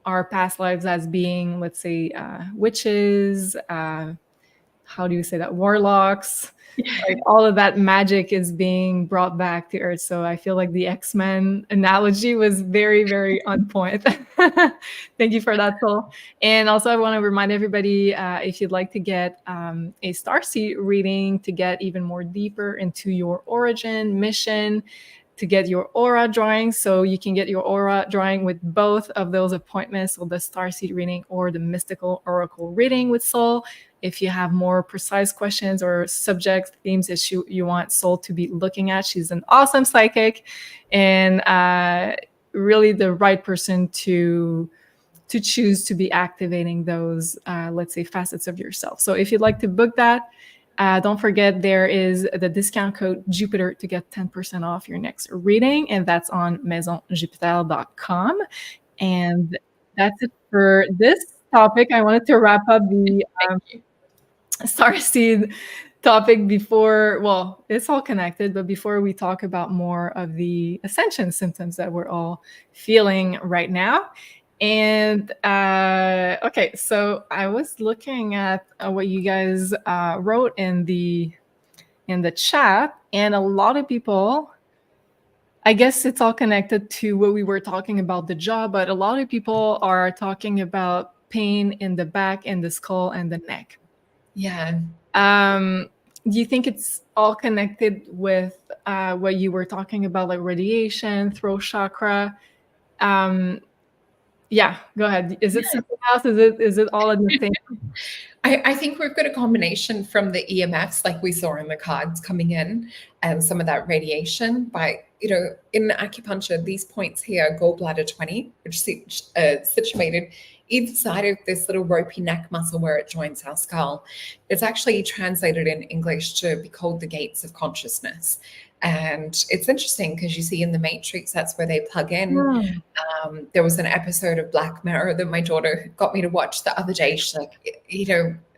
our past lives as being, let's say, witches, how do you say that, warlocks, like all of that magic is being brought back to Earth. So I feel like the X-Men analogy was very, very on point. Thank you for that, Sol. And also I want to remind everybody, if you'd like to get a starseed reading to get even more deeper into your origin, mission, to get your aura drawing. So you can get your aura drawing with both of those appointments, so the starseed reading or the mystical oracle reading with Sol. If you have more precise questions or subject themes that you want Sol to be looking at, she's an awesome psychic and really the right person to choose to be activating those, let's say, facets of yourself. So if you'd like to book that, don't forget there is the discount code Jupiter to get 10% off your next reading, and that's on maisonjupiter.com. And that's it for this topic. I wanted to wrap up the starseed topic before, well, it's all connected, but before we talk about more of the ascension symptoms that we're all feeling right now. And okay, so I was looking at what you guys wrote in the chat, and a lot of people I guess it's all connected to what we were talking about the jaw, but a lot of people are talking about pain in the back and the skull and the neck. Yeah. Do you think it's all connected with what you were talking about, like radiation, throat chakra? Yeah, go ahead. Is it something else? Is it all in the same? I think we've got a combination from the EMFs, like we saw in the cards coming in, and some of that radiation. But in acupuncture, these points here, gallbladder 20, which is situated either side of this little ropey neck muscle where it joins our skull, it's actually translated in English to be called the gates of consciousness. And it's interesting because you see in the Matrix, that's where they plug in. There was an episode of Black Mirror that my daughter got me to watch the other day. She's like,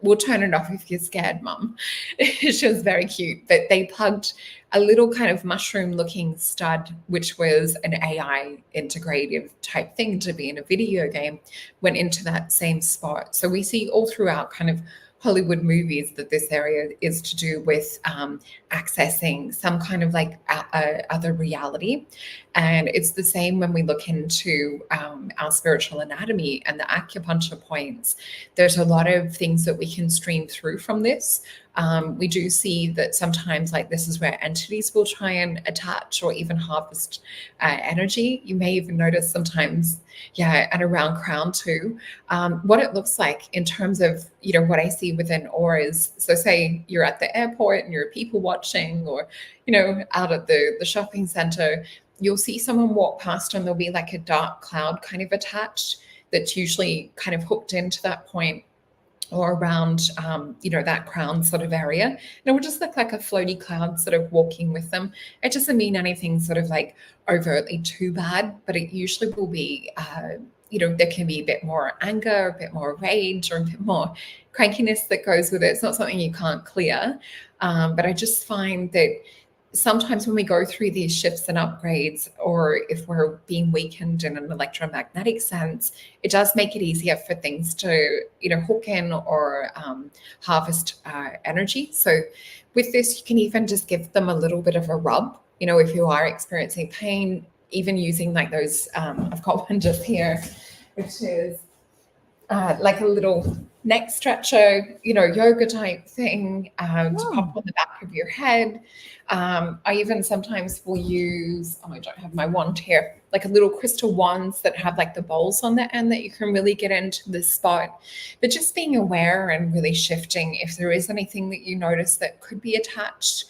we'll turn it off if you're scared, Mum. She was very cute. But they plugged a little kind of mushroom-looking stud, which was an AI integrative type thing to be in a video game, went into that same spot. So we see all throughout kind of Hollywood movies that this area is to do with accessing some kind of like other reality. And it's the same when we look into our spiritual anatomy and the acupuncture points. There's a lot of things that we can stream through from this. We do see that sometimes like this is where entities will try and attach or even harvest energy. You may even notice sometimes, and around crown too, what it looks like in terms of, what I see within auras. So say you're at the airport and you're people watching or, out at the shopping center, you'll see someone walk past and there'll be like a dark cloud kind of attached that's usually kind of hooked into that point or around, that crown sort of area. And it will just look like a floaty cloud sort of walking with them. It doesn't mean anything sort of like overtly too bad, but it usually will be, there can be a bit more anger, a bit more rage, or a bit more crankiness that goes with it. It's not something you can't clear. But I just find that sometimes when we go through these shifts and upgrades, or if we're being weakened in an electromagnetic sense, it does make it easier for things to, hook in or harvest energy. So with this, you can even just give them a little bit of a rub, if you are experiencing pain, even using like those, I've got one just here, which is like a little neck stretcher, yoga type thing to pop on the back of your head. I even sometimes will use, I don't have my wand here, like a little crystal wands that have like the bowls on the end that you can really get into the spot. But just being aware and really shifting if there is anything that you notice that could be attached.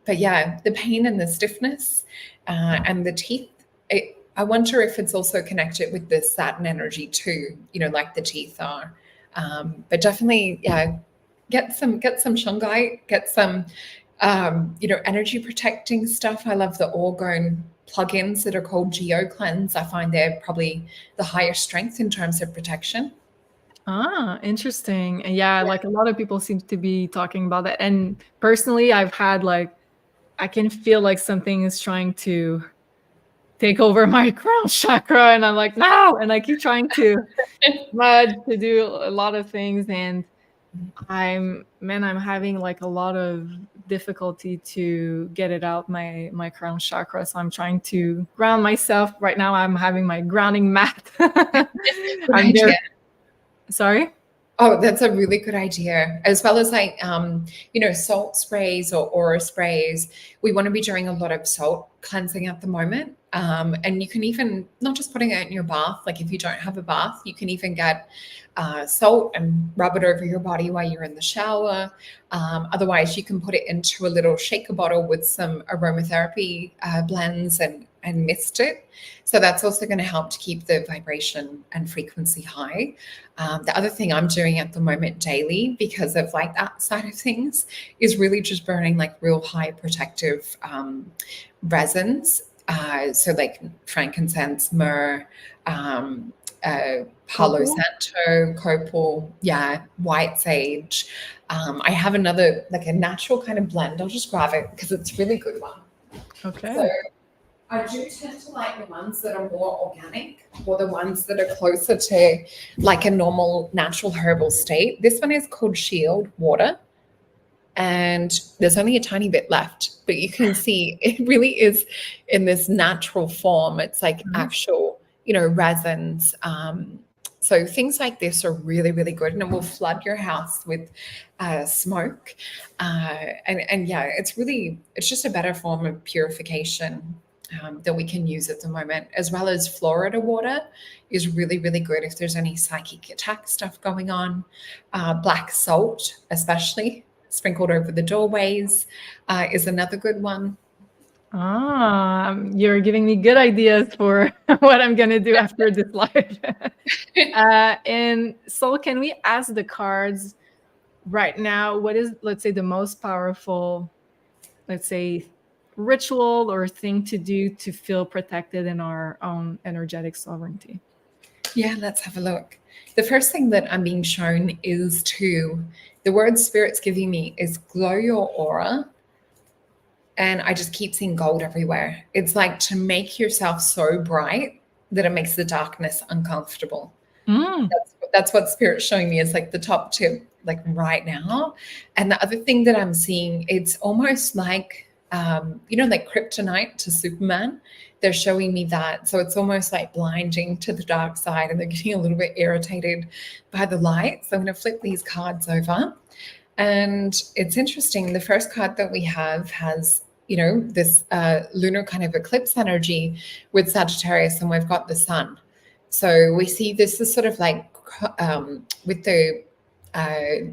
But yeah, the pain and the stiffness and the teeth, I wonder if it's also connected with the Saturn energy too, like the teeth are. But definitely, get some shungite, get some, energy protecting stuff. I love the orgone plugins that are called Geo Cleanse. I find they're probably the highest strength in terms of protection. Interesting. And yeah, like a lot of people seem to be talking about that. And personally, I've had I can feel like something is trying to take over my crown chakra, and I'm like, no, and I keep trying to do a lot of things, and I'm having like a lot of difficulty to get it out my crown chakra. So I'm trying to ground myself. Right now I'm having my grounding mat. I'm there. Sorry? Oh, that's a really good idea. As well as like, salt sprays or aura sprays. We want to be doing a lot of salt cleansing at the moment. And you can even, not just putting it in your bath, like if you don't have a bath, you can even get salt and rub it over your body while you're in the shower. Otherwise, you can put it into a little shaker bottle with some aromatherapy blends and mist it. So that's also going to help to keep the vibration and frequency high. The other thing I'm doing at the moment daily, because of like that side of things, is really just burning like real high protective resins. So like frankincense, myrrh, Palo Santo, copal, white sage. I have another, like a natural kind of blend. I'll just grab it because it's a really good one. Okay. So I do tend to like the ones that are more organic, or the ones that are closer to like a normal natural herbal state. This one is called Shield Water. and there's only a tiny bit left, but you can see it really is in this natural form. It's like actual, resins. So things like this are really, really good, and it will flood your house with smoke. And yeah, it's just a better form of purification that we can use at the moment, as well as Florida water is really, really good if there's any psychic attack stuff going on. Black salt, especially sprinkled over the doorways, is another good one. You're giving me good ideas for what I'm gonna do after this live. And so can we ask the cards right now, what is, let's say, the most powerful, let's say, ritual or thing to do to feel protected in our own energetic sovereignty? Yeah, let's have a look. The first thing that I'm being shown is the word Spirit's giving me is glow your aura. And I just keep seeing gold everywhere. It's like to make yourself so bright that it makes the darkness uncomfortable. That's what Spirit's showing me is like the top tip, like right now. And the other thing that I'm seeing, it's almost like, like kryptonite to Superman. They're showing me that. So it's almost like blinding to the dark side, and they're getting a little bit irritated by the light. So I'm going to flip these cards over. And it's interesting. The first card that we have has, this lunar kind of eclipse energy with Sagittarius, and we've got the sun. So we see this is sort of like with the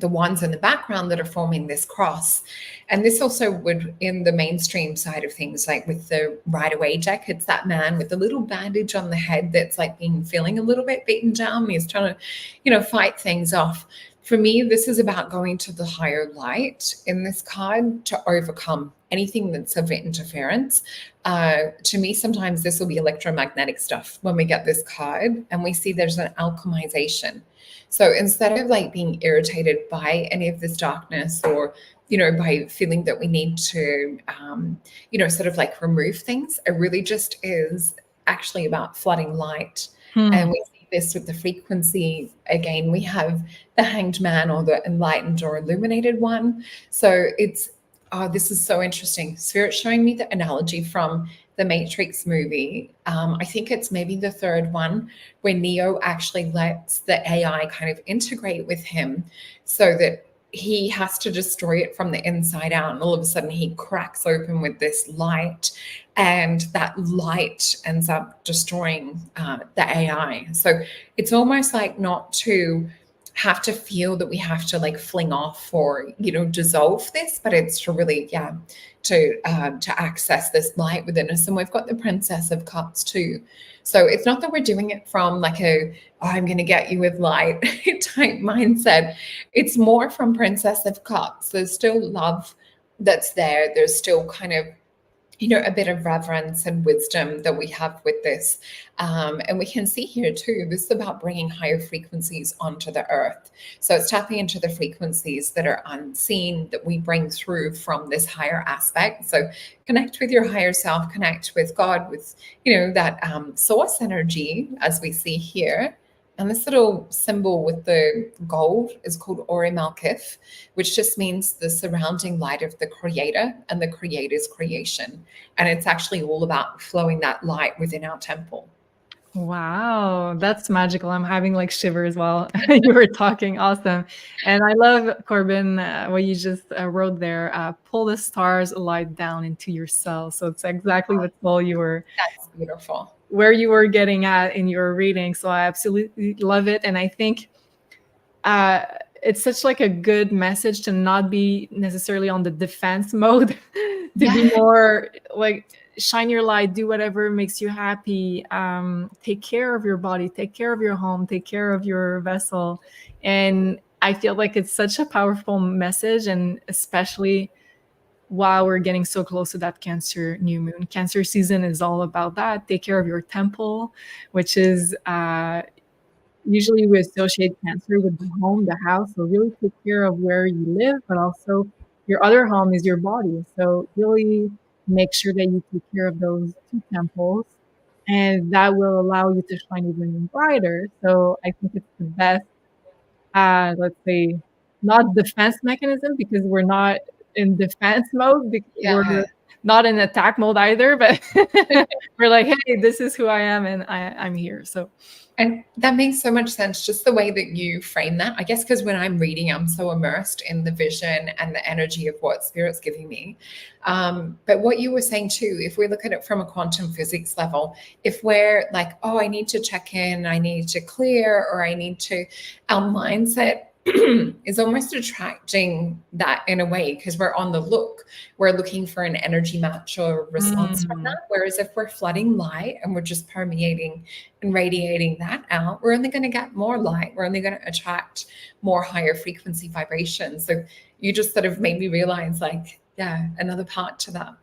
wands in the background that are forming this cross. And this also would, in the mainstream side of things, like with the Rider-Waite deck, it's that man with the little bandage on the head that's like feeling a little bit beaten down. He's trying to, fight things off. For me, this is about going to the higher light in this card to overcome anything that's of interference. To me, sometimes this will be electromagnetic stuff when we get this card and we see there's an alchemization. So instead of like being irritated by any of this darkness or, by feeling that we need to, sort of like remove things, it really just is actually about flooding light. And we see this with the frequency. Again, we have the Hanged Man or the Enlightened or Illuminated one. So it's, this is so interesting. Spirit showing me the analogy from the Matrix movie. I think it's maybe the third one where Neo actually lets the AI kind of integrate with him so that he has to destroy it from the inside out. And all of a sudden he cracks open with this light, and that light ends up destroying the AI. So it's almost like not to have to feel that we have to like fling off or, dissolve this, but it's to really, to access this light within us. And we've got the Princess of Cups too. So it's not that we're doing it from like I'm going to get you with light type mindset. It's more from Princess of Cups. There's still love that's there. There's still kind of, a bit of reverence and wisdom that we have with this. And we can see here too, this is about bringing higher frequencies onto the earth. So it's tapping into the frequencies that are unseen that we bring through from this higher aspect. So connect with your higher self, connect with God, with, that source energy, as we see here. And this little symbol with the gold is called Ori Malkith, which just means the surrounding light of the creator and the creator's creation. And it's actually all about flowing that light within our temple. Wow, that's magical. I'm having like shivers while you were talking. Awesome. And I love, Corbin, what you just wrote there. Pull the stars light down into yourself. So it's exactly what all you were. That's beautiful. Where you were getting at in your reading. So I absolutely love it. And I think it's such like a good message to not be necessarily on the defense mode, to be more like shine your light, do whatever makes you happy, take care of your body, take care of your home, take care of your vessel. And I feel like it's such a powerful message, and especially while we're getting so close to that Cancer new moon. Cancer season is all about that. Take care of your temple, which is usually we associate Cancer with the home, the house. So really take care of where you live, but also your other home is your body. So really make sure that you take care of those two temples, and that will allow you to shine even brighter. So I think it's the best, let's say, not defense mechanism because we're not in defense mode. Yeah. We're not in attack mode either, but we're like, hey, this is who I am, and I'm here. So And that makes so much sense, just the way that you frame that. I guess because when I'm reading, I'm so immersed in the vision and the energy of what Spirit's giving me. But what you were saying too, if we look at it from a quantum physics level, if we're like, oh, I need to check in, I need to clear, or I need to, our mindset is almost attracting that in a way because we're on the look. We're looking for an energy match or response from that. Whereas if we're flooding light and we're just permeating and radiating that out, we're only going to get more light. We're only going to attract more higher frequency vibrations. So you just sort of made me realize, like, yeah, another part to that.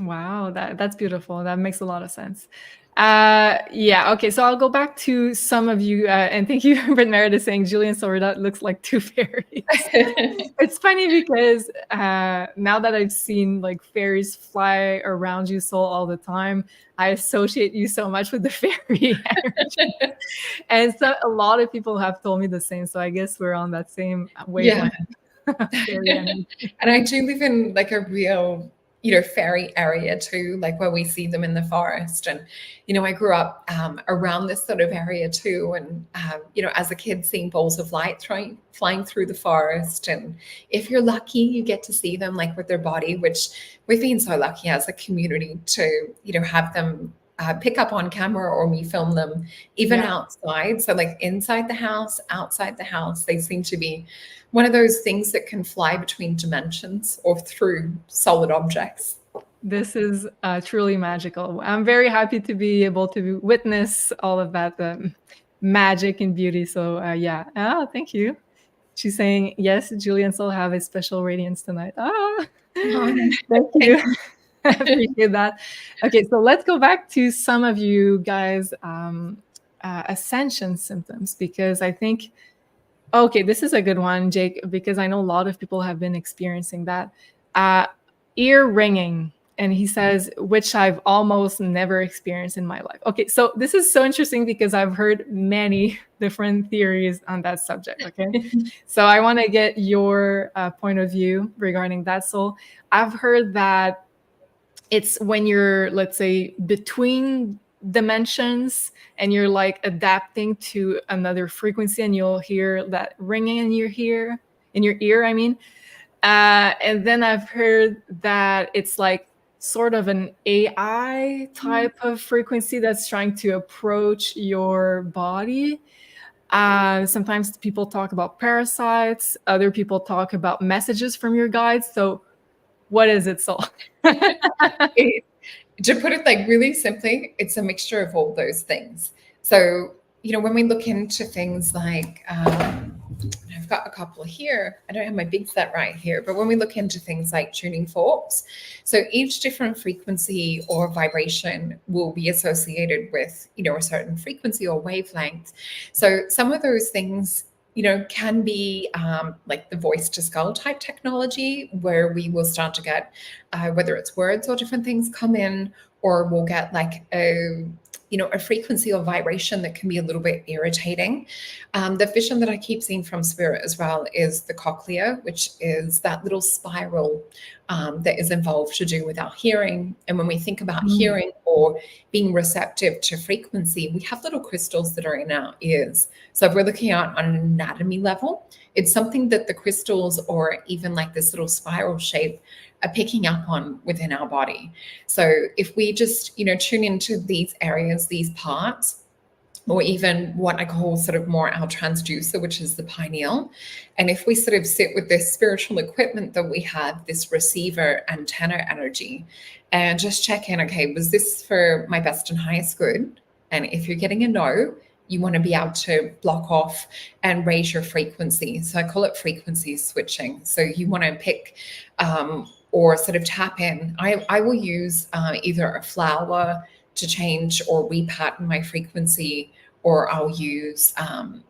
Wow, that's beautiful. That makes a lot of sense. Yeah, okay, so I'll go back to some of you, and thank you for Meredith saying Julian Solreta looks like two fairies. It's funny because now that I've seen like fairies fly around you, Sol, all the time, I associate you so much with the fairy energy. And so a lot of people have told me the same, so I guess we're on that same wavelength. Fairy energy. And I do live in like a real, fairy area too, like where we see them in the forest. And, I grew up around this sort of area too. And, as a kid, seeing balls of light flying through the forest. And if you're lucky, you get to see them like with their body, which we've been so lucky as a community to, have them pick up on camera or me film them even outside. So like inside the house, outside the house, they seem to be one of those things that can fly between dimensions or through solid objects. This is truly magical. I'm very happy to be able to witness all of that magic and beauty. So yeah, thank you. She's saying, yes, Julian will have a special radiance tonight. Thank you. I appreciate that. Okay, so let's go back to some of you guys' ascension symptoms, because I think, okay, this is a good one, Jake, because I know a lot of people have been experiencing that. Ear ringing. And he says, which I've almost never experienced in my life. Okay, so this is so interesting because I've heard many different theories on that subject, okay? So I want to get your point of view regarding that. So I've heard that it's when you're, let's say, between dimensions and you're like adapting to another frequency and you'll hear that ringing in your ear, I mean. And then I've heard that it's like sort of an AI type of frequency that's trying to approach your body. Sometimes people talk about parasites. Other people talk about messages from your guides. So what is it, Sol? To put it like really simply, it's a mixture of all those things. So, when we look into things like, I've got a couple here. I don't have my big set right here, but when we look into things like tuning forks, so each different frequency or vibration will be associated with, a certain frequency or wavelength. So some of those things, can be like the voice to skull type technology, where we will start to get, whether it's words or different things come in, or we'll get like a frequency or vibration that can be a little bit irritating. The vision that I keep seeing from Spirit as well is the cochlea, which is that little spiral that is involved to do with our hearing. And when we think about hearing or being receptive to frequency, we have little crystals that are in our ears. So if we're looking at on an anatomy level, it's something that the crystals or even like this little spiral shape are picking up on within our body. So if we just, tune into these areas, these parts, or even what I call sort of more our transducer, which is the pineal. And if we sort of sit with this spiritual equipment that we have, this receiver antenna energy, and just check in, okay, was this for my best and highest good? And if you're getting a no, you want to be able to block off and raise your frequency. So I call it frequency switching. So you want to pick or sort of tap in. I will use either a flower to change or repattern my frequency, or I'll use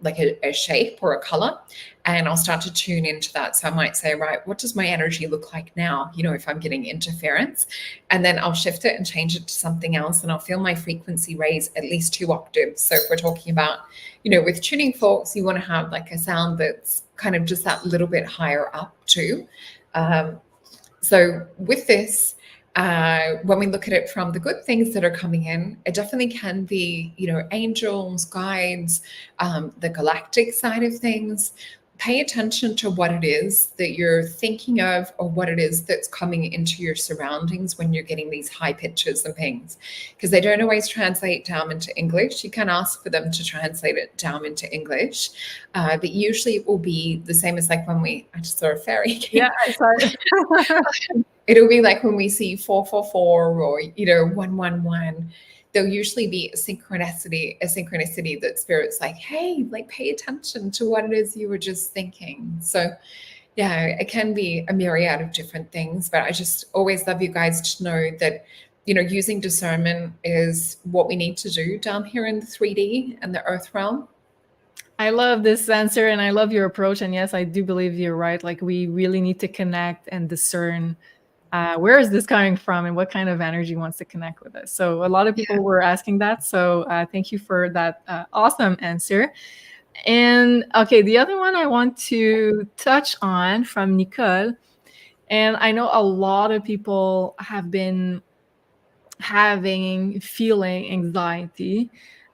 like a shape or a color, and I'll start to tune into that. So I might say, right, what does my energy look like now? You know, if I'm getting interference, and then I'll shift it and change it to something else, and I'll feel my frequency raise at least 2 octaves. So if we're talking about, you know, with tuning forks, you want to have like a sound that's kind of just that little bit higher up too. So with this, when we look at it from the good things that are coming in, it definitely can be, you know, angels, guides, the galactic side of things. Pay attention to what it is that you're thinking of, or what it is that's coming into your surroundings when you're getting these high pitches and things, because they don't always translate down into English. You can ask for them to translate it down into English, but usually it will be the same as like when I just saw a fairy. Yeah, I saw it. It'll be like when we see 444 or, you know, 111. There'll usually be a synchronicity that spirit's like, hey, like pay attention to what it is you were just thinking. So yeah, it can be a myriad of different things, but I just always love you guys to know that, you know, using discernment is what we need to do down here in the 3D and the earth realm. I love this answer, and I love your approach. And yes, I do believe you're right. Like, we really need to connect and discern where is this coming from and what kind of energy wants to connect with us. So a lot of people were asking that. So thank you for that awesome answer. And okay, the other one I want to touch on from Nicole, and I know a lot of people have been feeling anxiety.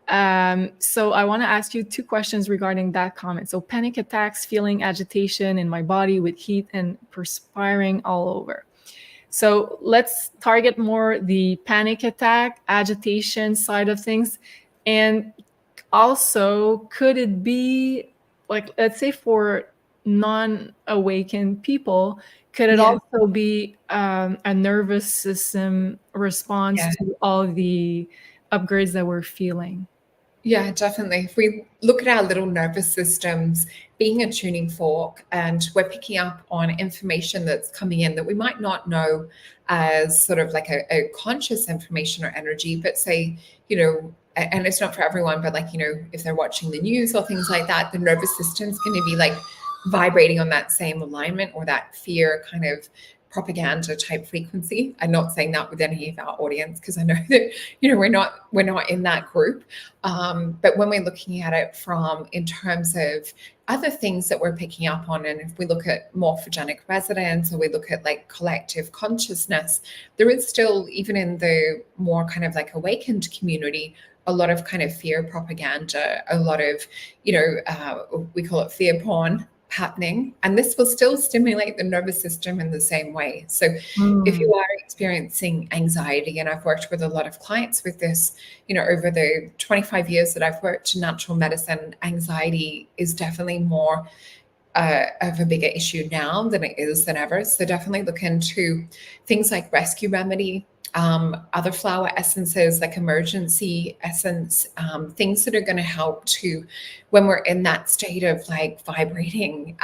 So I want to ask you 2 questions regarding that comment. So panic attacks, feeling agitation in my body with heat and perspiring all over. So let's target more the panic attack, agitation side of things. And also, could it be, like, let's say for non-awakened people, could it also be a nervous system response to all the upgrades that we're feeling? Yeah, definitely. If we look at our little nervous systems being a tuning fork, and we're picking up on information that's coming in that we might not know as sort of like a conscious information or energy, but say, you know, and it's not for everyone, but like, you know, if they're watching the news or things like that, the nervous system's going to be like vibrating on that same alignment or that fear kind of propaganda type frequency. I'm not saying that with any of our audience, because I know that, you know, we're not in that group. But when we're looking at it from in terms of other things that we're picking up on, and if we look at morphogenic resonance, or we look at like collective consciousness, there is still, even in the more kind of like awakened community, a lot of kind of fear propaganda, a lot of, you know, we call it fear porn happening, and this will still stimulate the nervous system in the same way. So if you are experiencing anxiety, and I've worked with a lot of clients with this, you know, over the 25 years that I've worked in natural medicine, anxiety is definitely more of a bigger issue now than it is than ever. So definitely look into things like rescue remedy, other flower essences like emergency essence, things that are going to help to, when we're in that state of like vibrating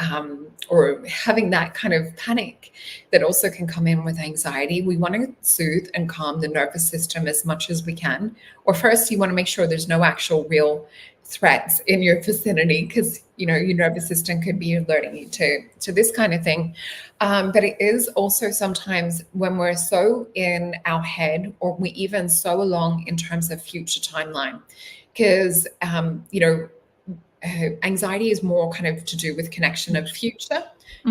or having that kind of panic that also can come in with anxiety, we want to soothe and calm the nervous system as much as we can. Or first, you want to make sure there's no actual real threats in your vicinity, because, you know, your nervous system could be alerting you to this kind of thing. But it is also sometimes when we're so in our head, or we even so along in terms of future timeline, because, you know, anxiety is more kind of to do with connection of future.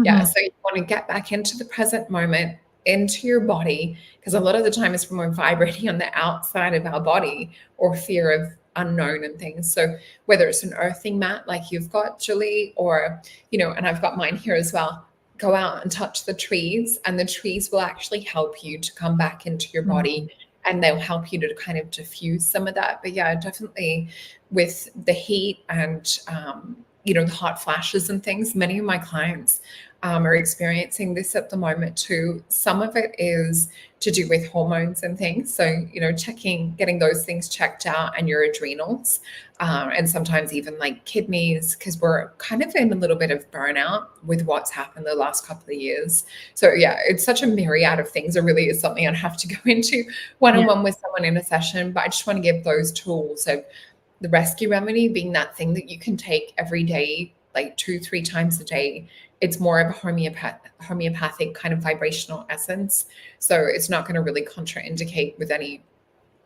Yeah. So you want to get back into the present moment, into your body, because a lot of the time it's when we're vibrating on the outside of our body, or fear of unknown and things. So whether it's an earthing mat like you've got, Julie, or, you know, and I've got mine here as well, go out and touch the trees, and the trees will actually help you to come back into your body, and they'll help you to kind of diffuse some of that. But yeah, definitely with the heat and, you know, the hot flashes and things, many of my clients are experiencing this at the moment too. Some of it is to do with hormones and things. So, you know, getting those things checked out, and your adrenals, and sometimes even like kidneys, because we're kind of in a little bit of burnout with what's happened the last couple of years. So yeah, it's such a myriad of things. It really is something I'd have to go into one-on-one with someone in a session, but I just want to give those tools of the rescue remedy being that thing that you can take every day, like 2-3 times a day. It's more of a homeopathic kind of vibrational essence. So it's not going to really contraindicate with any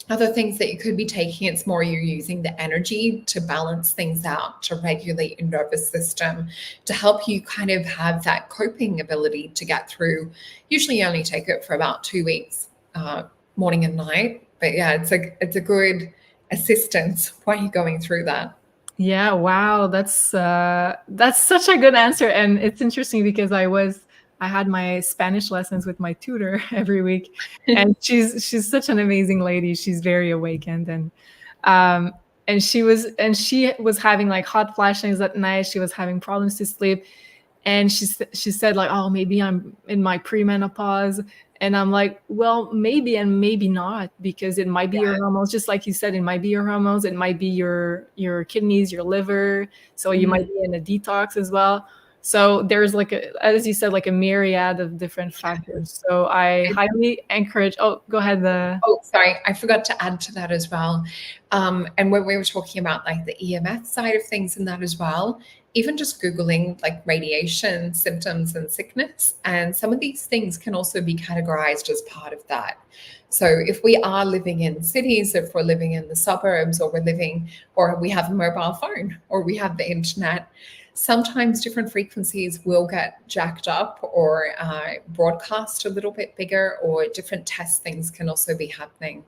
other things that you could be taking. It's more you're using the energy to balance things out, to regulate your nervous system, to help you kind of have that coping ability to get through. Usually you only take it for about 2 weeks, morning and night. But yeah, it's a good assistance while you're going through that. Yeah, wow, that's such a good answer, and it's interesting because I had my Spanish lessons with my tutor every week, and she's such an amazing lady. She's very awakened, um, and she was having like hot flashings at night. She was having problems to sleep, and she said like, oh, maybe I'm in my premenopause. And I'm like, well, maybe and maybe not, because it might be your hormones, just like you said. It might be your hormones, it might be your kidneys, your liver, so you might be in a detox as well. So there's like as you said, like a myriad of different factors. So I highly encourage. Oh, go ahead. Oh, sorry, I forgot to add to that as well. And when we were talking about like the EMF side of things and that as well, even just Googling like radiation symptoms and sickness, and some of these things can also be categorized as part of that. So if we are living in cities, if we're living in the suburbs, or we have a mobile phone, or we have the internet, sometimes different frequencies will get jacked up or broadcast a little bit bigger, or different test things can also be happening.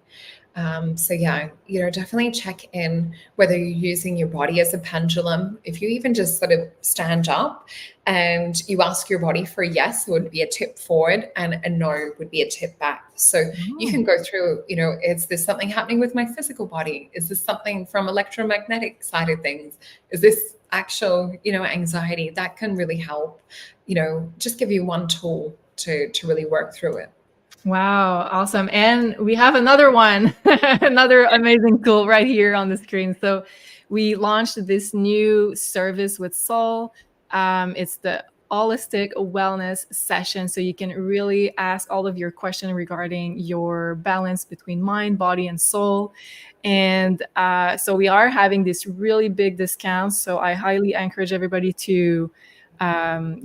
So yeah, definitely check in whether you're using your body as a pendulum. If you even just sort of stand up and you ask your body for a yes, it would be a tip forward, and a no would be a tip back. So you can go through, is this something happening with my physical body? Is this something from electromagnetic side of things? Is this actual, anxiety? That can really help, just give you one tool to really work through it. Wow, awesome. And we have another one, another amazing tool right here on the screen. So we launched this new service with Soul. It's the holistic wellness session. So you can really ask all of your questions regarding your balance between mind, body, and soul. And so we are having this really big discount. So I highly encourage everybody to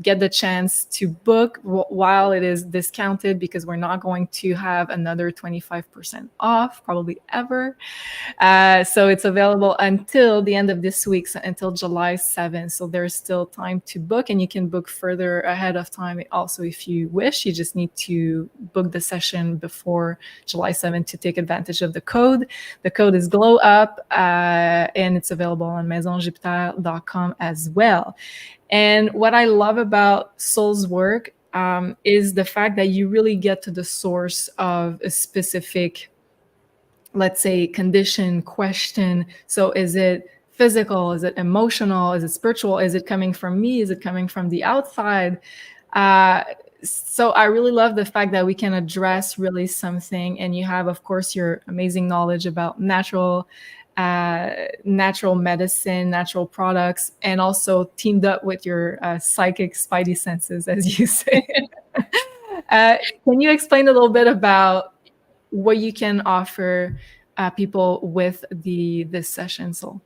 get the chance to book while it is discounted, because we're not going to have another 25% off probably ever. So it's available until the end of this week, so until July 7th. So there's still time to book, and you can book further ahead of time also if you wish. You just need to book the session before July 7th to take advantage of the code. The code is GLOWUP, and it's available on maisonjupiter.com as well. And what I love about Soul's work is the fact that you really get to the source of a specific, let's say, condition, question. So is it physical? Is it emotional? Is it spiritual? Is it coming from me? Is it coming from the outside? So I really love the fact that we can address really something. And you have, of course, your amazing knowledge about natural medicine, natural products, and also teamed up with your psychic spidey senses, as you say. Can you explain a little bit about what you can offer people with this session, Soul?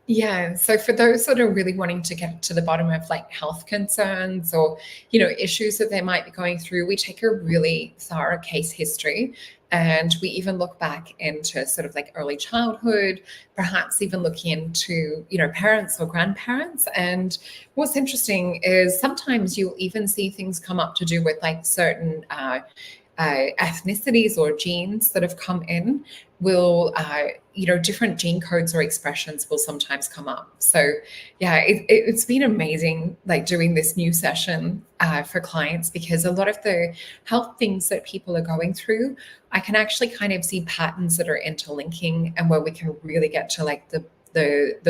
Yeah. So for those that are really wanting to get to the bottom of like health concerns or, issues that they might be going through, we take a really thorough case history, and we even look back into sort of like early childhood, perhaps even looking into, parents or grandparents. And what's interesting is sometimes you'll even see things come up to do with like certain ethnicities or genes that have come in. Will different gene codes or expressions will sometimes come up. So yeah, it's been amazing like doing this new session for clients, because a lot of the health things that people are going through, I can actually kind of see patterns that are interlinking, and where we can really get to like the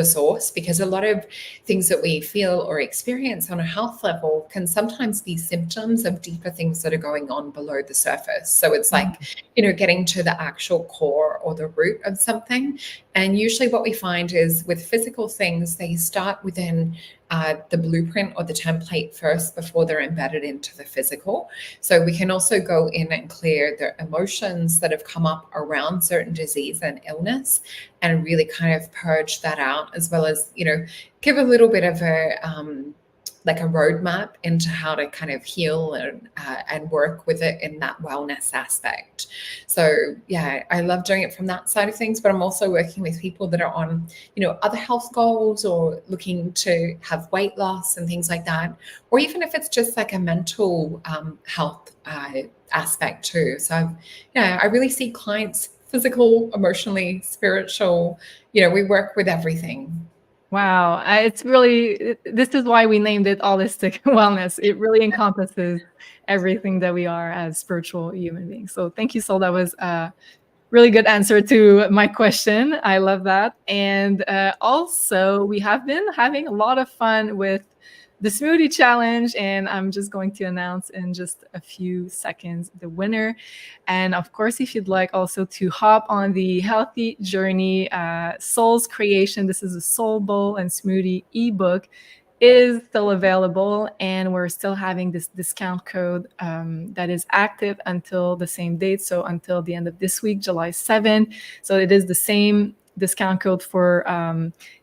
source, because a lot of things that we feel or experience on a health level can sometimes be symptoms of deeper things that are going on below the surface. So it's like, getting to the actual core or the root of something. And usually what we find is with physical things, they start within the blueprint or the template first before they're embedded into the physical. So we can also go in and clear the emotions that have come up around certain disease and illness and really kind of purge that out, as well as, give a little bit of a like a roadmap into how to kind of heal and work with it in that wellness aspect. So yeah, I love doing it from that side of things, but I'm also working with people that are on, other health goals or looking to have weight loss and things like that, or even if it's just like a mental health aspect too. So yeah, I really see clients physical, emotionally, spiritual, we work with everything. Wow. It's really, this is why we named it holistic wellness. It really encompasses everything that we are as spiritual human beings. So thank you, Sol. That was a really good answer to my question. I love that. And also, we have been having a lot of fun with the smoothie challenge, and I'm just going to announce in just a few seconds the winner. And of course, if you'd like also to hop on the healthy journey, Soul's Creation, this is a Soul Bowl and Smoothie ebook, is still available, and we're still having this discount code that is active until the same date, so until the end of this week, July 7th. So it is the same discount code for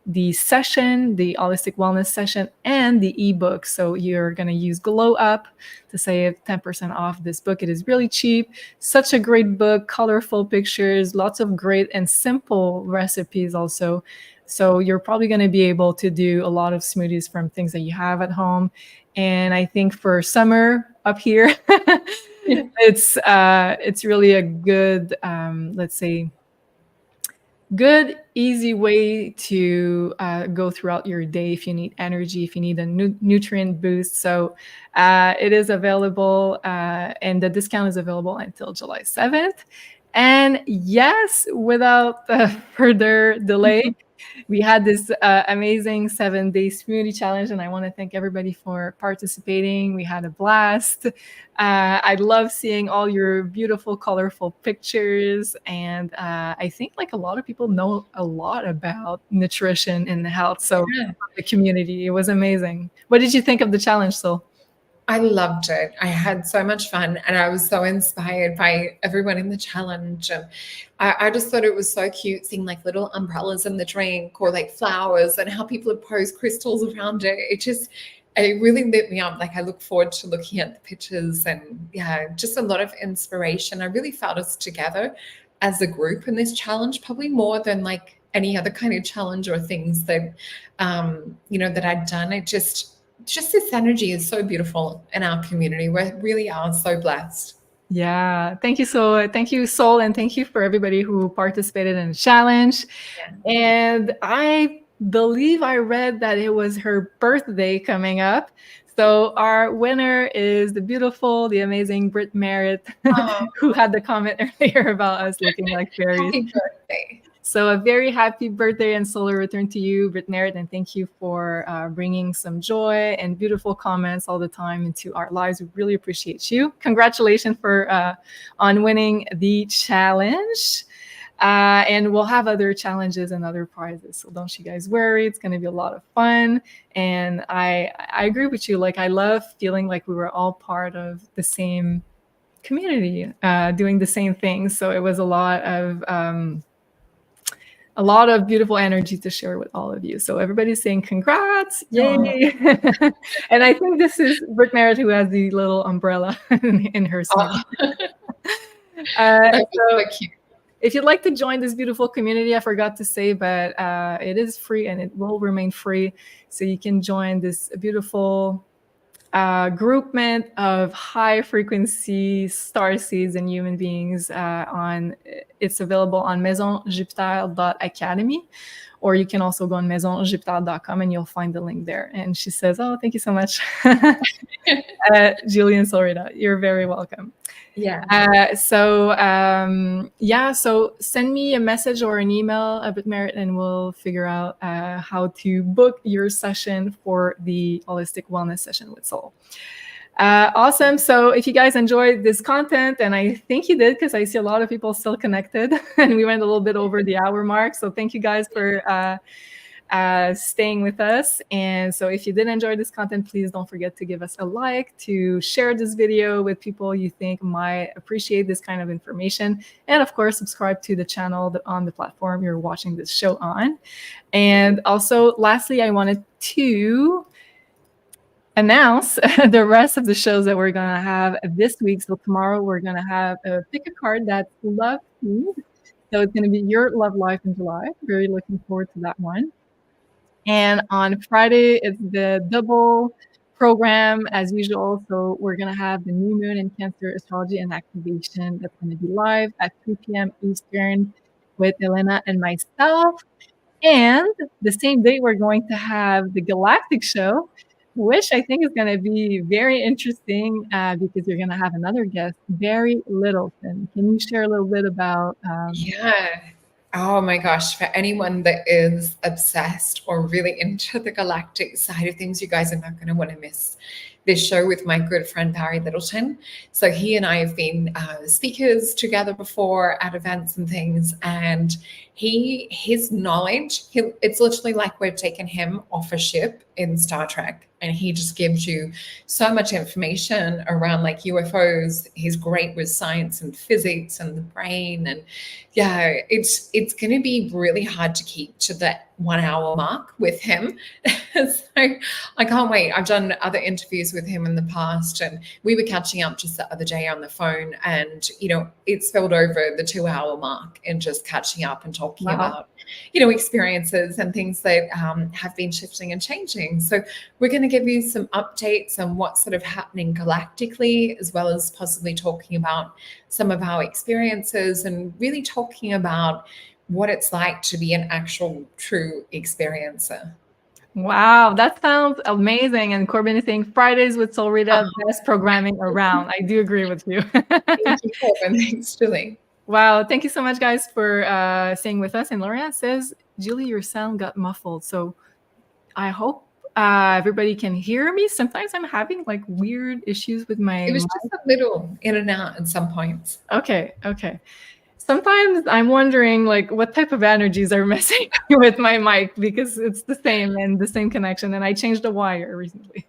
the session, the holistic wellness session, and the ebook. So you're going to use GLOWUP to save 10% off this book. It is really cheap, such a great book, colorful pictures, lots of great and simple recipes also. So you're probably going to be able to do a lot of smoothies from things that you have at home. And I think for summer up here, it's really a good, let's say, good, easy way to go throughout your day if you need energy, if you need a nutrient boost. So it is available, and the discount is available until July 7th. And yes, without further delay, we had this amazing 7-day smoothie challenge, and I want to thank everybody for participating. We had a blast. I love seeing all your beautiful, colorful pictures, and I think like a lot of people know a lot about nutrition and health. So the community, it was amazing. What did you think of the challenge, Sol? I loved it. I had so much fun, and I was so inspired by everyone in the challenge. And I just thought it was so cute seeing like little umbrellas in the drink or like flowers and how people had posed crystals around it. It really lit me up. Like I look forward to looking at the pictures, and yeah, just a lot of inspiration. I really felt us together as a group in this challenge, probably more than like any other kind of challenge or things that, that I'd done. Just this energy is so beautiful in our community. We really are so blessed. Yeah, thank you. Thank you, Sol, and thank you for everybody who participated in the challenge. Yeah. And I believe I read that it was her birthday coming up. So our winner is the beautiful, the amazing Britt Merritt, who had the comment earlier about us looking like fairies. Happy birthday. So a very happy birthday and solar return to you, Britt Merritt, and thank you for bringing some joy and beautiful comments all the time into our lives. We really appreciate you. Congratulations on winning the challenge. And we'll have other challenges and other prizes. So don't you guys worry. It's going to be a lot of fun. And I agree with you. Like, I love feeling like we were all part of the same community, doing the same things. So it was a lot of beautiful energy to share with all of you. So everybody's saying congrats, yay. And I think this is Britt Merritt who has the little umbrella in her smile. So cute. If you'd like to join this beautiful community, I forgot to say, but it is free and it will remain free. So you can join this beautiful groupment of high frequency star seeds and human beings. It's available on maisonjupiter.academy, or you can also go on maisonjupiter.com and you'll find the link there. And she says, oh, thank you so much. Julian Solreta, you're very welcome. Yeah. So send me a message or an email, Britt Merritt, and we'll figure out how to book your session for the holistic wellness session with Sol. Awesome. So if you guys enjoyed this content, and I think you did, because I see a lot of people still connected, and we went a little bit over the hour mark. So thank you guys for staying with us. And so if you did enjoy this content, please don't forget to give us a like, to share this video with people you think might appreciate this kind of information. And of course, subscribe to the channel on the platform you're watching this show on. And also, lastly, I wanted to announce the rest of the shows that we're going to have this week. So tomorrow we're going to have pick a card that's love themed. So it's going to be your love life in July. Very looking forward to that one. And on Friday, it's the double program as usual. So we're going to have the new moon in Cancer astrology and activation. That's going to be live at 3 p.m. Eastern with Elena and myself. And the same day, we're going to have the Galactic Show, which I think is going to be very interesting because you're going to have another guest, Barry Littleton. Can you share a little bit about? Yeah. Oh my gosh, for anyone that is obsessed or really into the galactic side of things, you guys are not going to want to miss this show with my good friend Barry Littleton. So he and I have been speakers together before at events and things, and his knowledge, it's literally like we've taken him off a ship in Star Trek, and he just gives you so much information around like UFOs. He's great with science and physics and the brain, and yeah, it's going to be really hard to keep to that 1 hour mark with him. So I can't wait. I've done other interviews with him in the past, and we were catching up just the other day on the phone, and it spilled over the 2 hour mark and just catching up and talking about experiences and things that have been shifting and changing. So we're going to give you some updates on what's sort of happening galactically, as well as possibly talking about some of our experiences and really talking about what it's like to be an actual true experiencer. Wow, that sounds amazing. And Corbin is saying Fridays with Solreta, best programming around. I do agree with you. Thank you, Corbin. Thanks, Julie. Wow, thank you so much, guys, for staying with us. And Lorena says, Julie, your sound got muffled. So I hope everybody can hear me. Sometimes I'm having like weird issues with my It was just a little in and out at some points. Okay. Sometimes I'm wondering like what type of energies are messing with my mic, because it's the same and the same connection, and I changed the wire recently.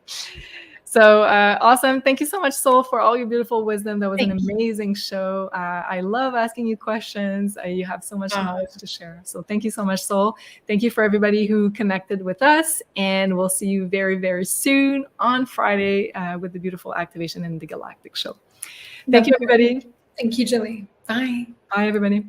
So awesome. Thank you so much, Sol, for all your beautiful wisdom. That was an amazing show. I love asking you questions. You have so much knowledge to share. So thank you so much, Sol. Thank you for everybody who connected with us, and we'll see you very, very soon on Friday with the beautiful activation in the Galactic Show. Thank you, everybody. Thank you, Julie. Bye. Bye, everybody.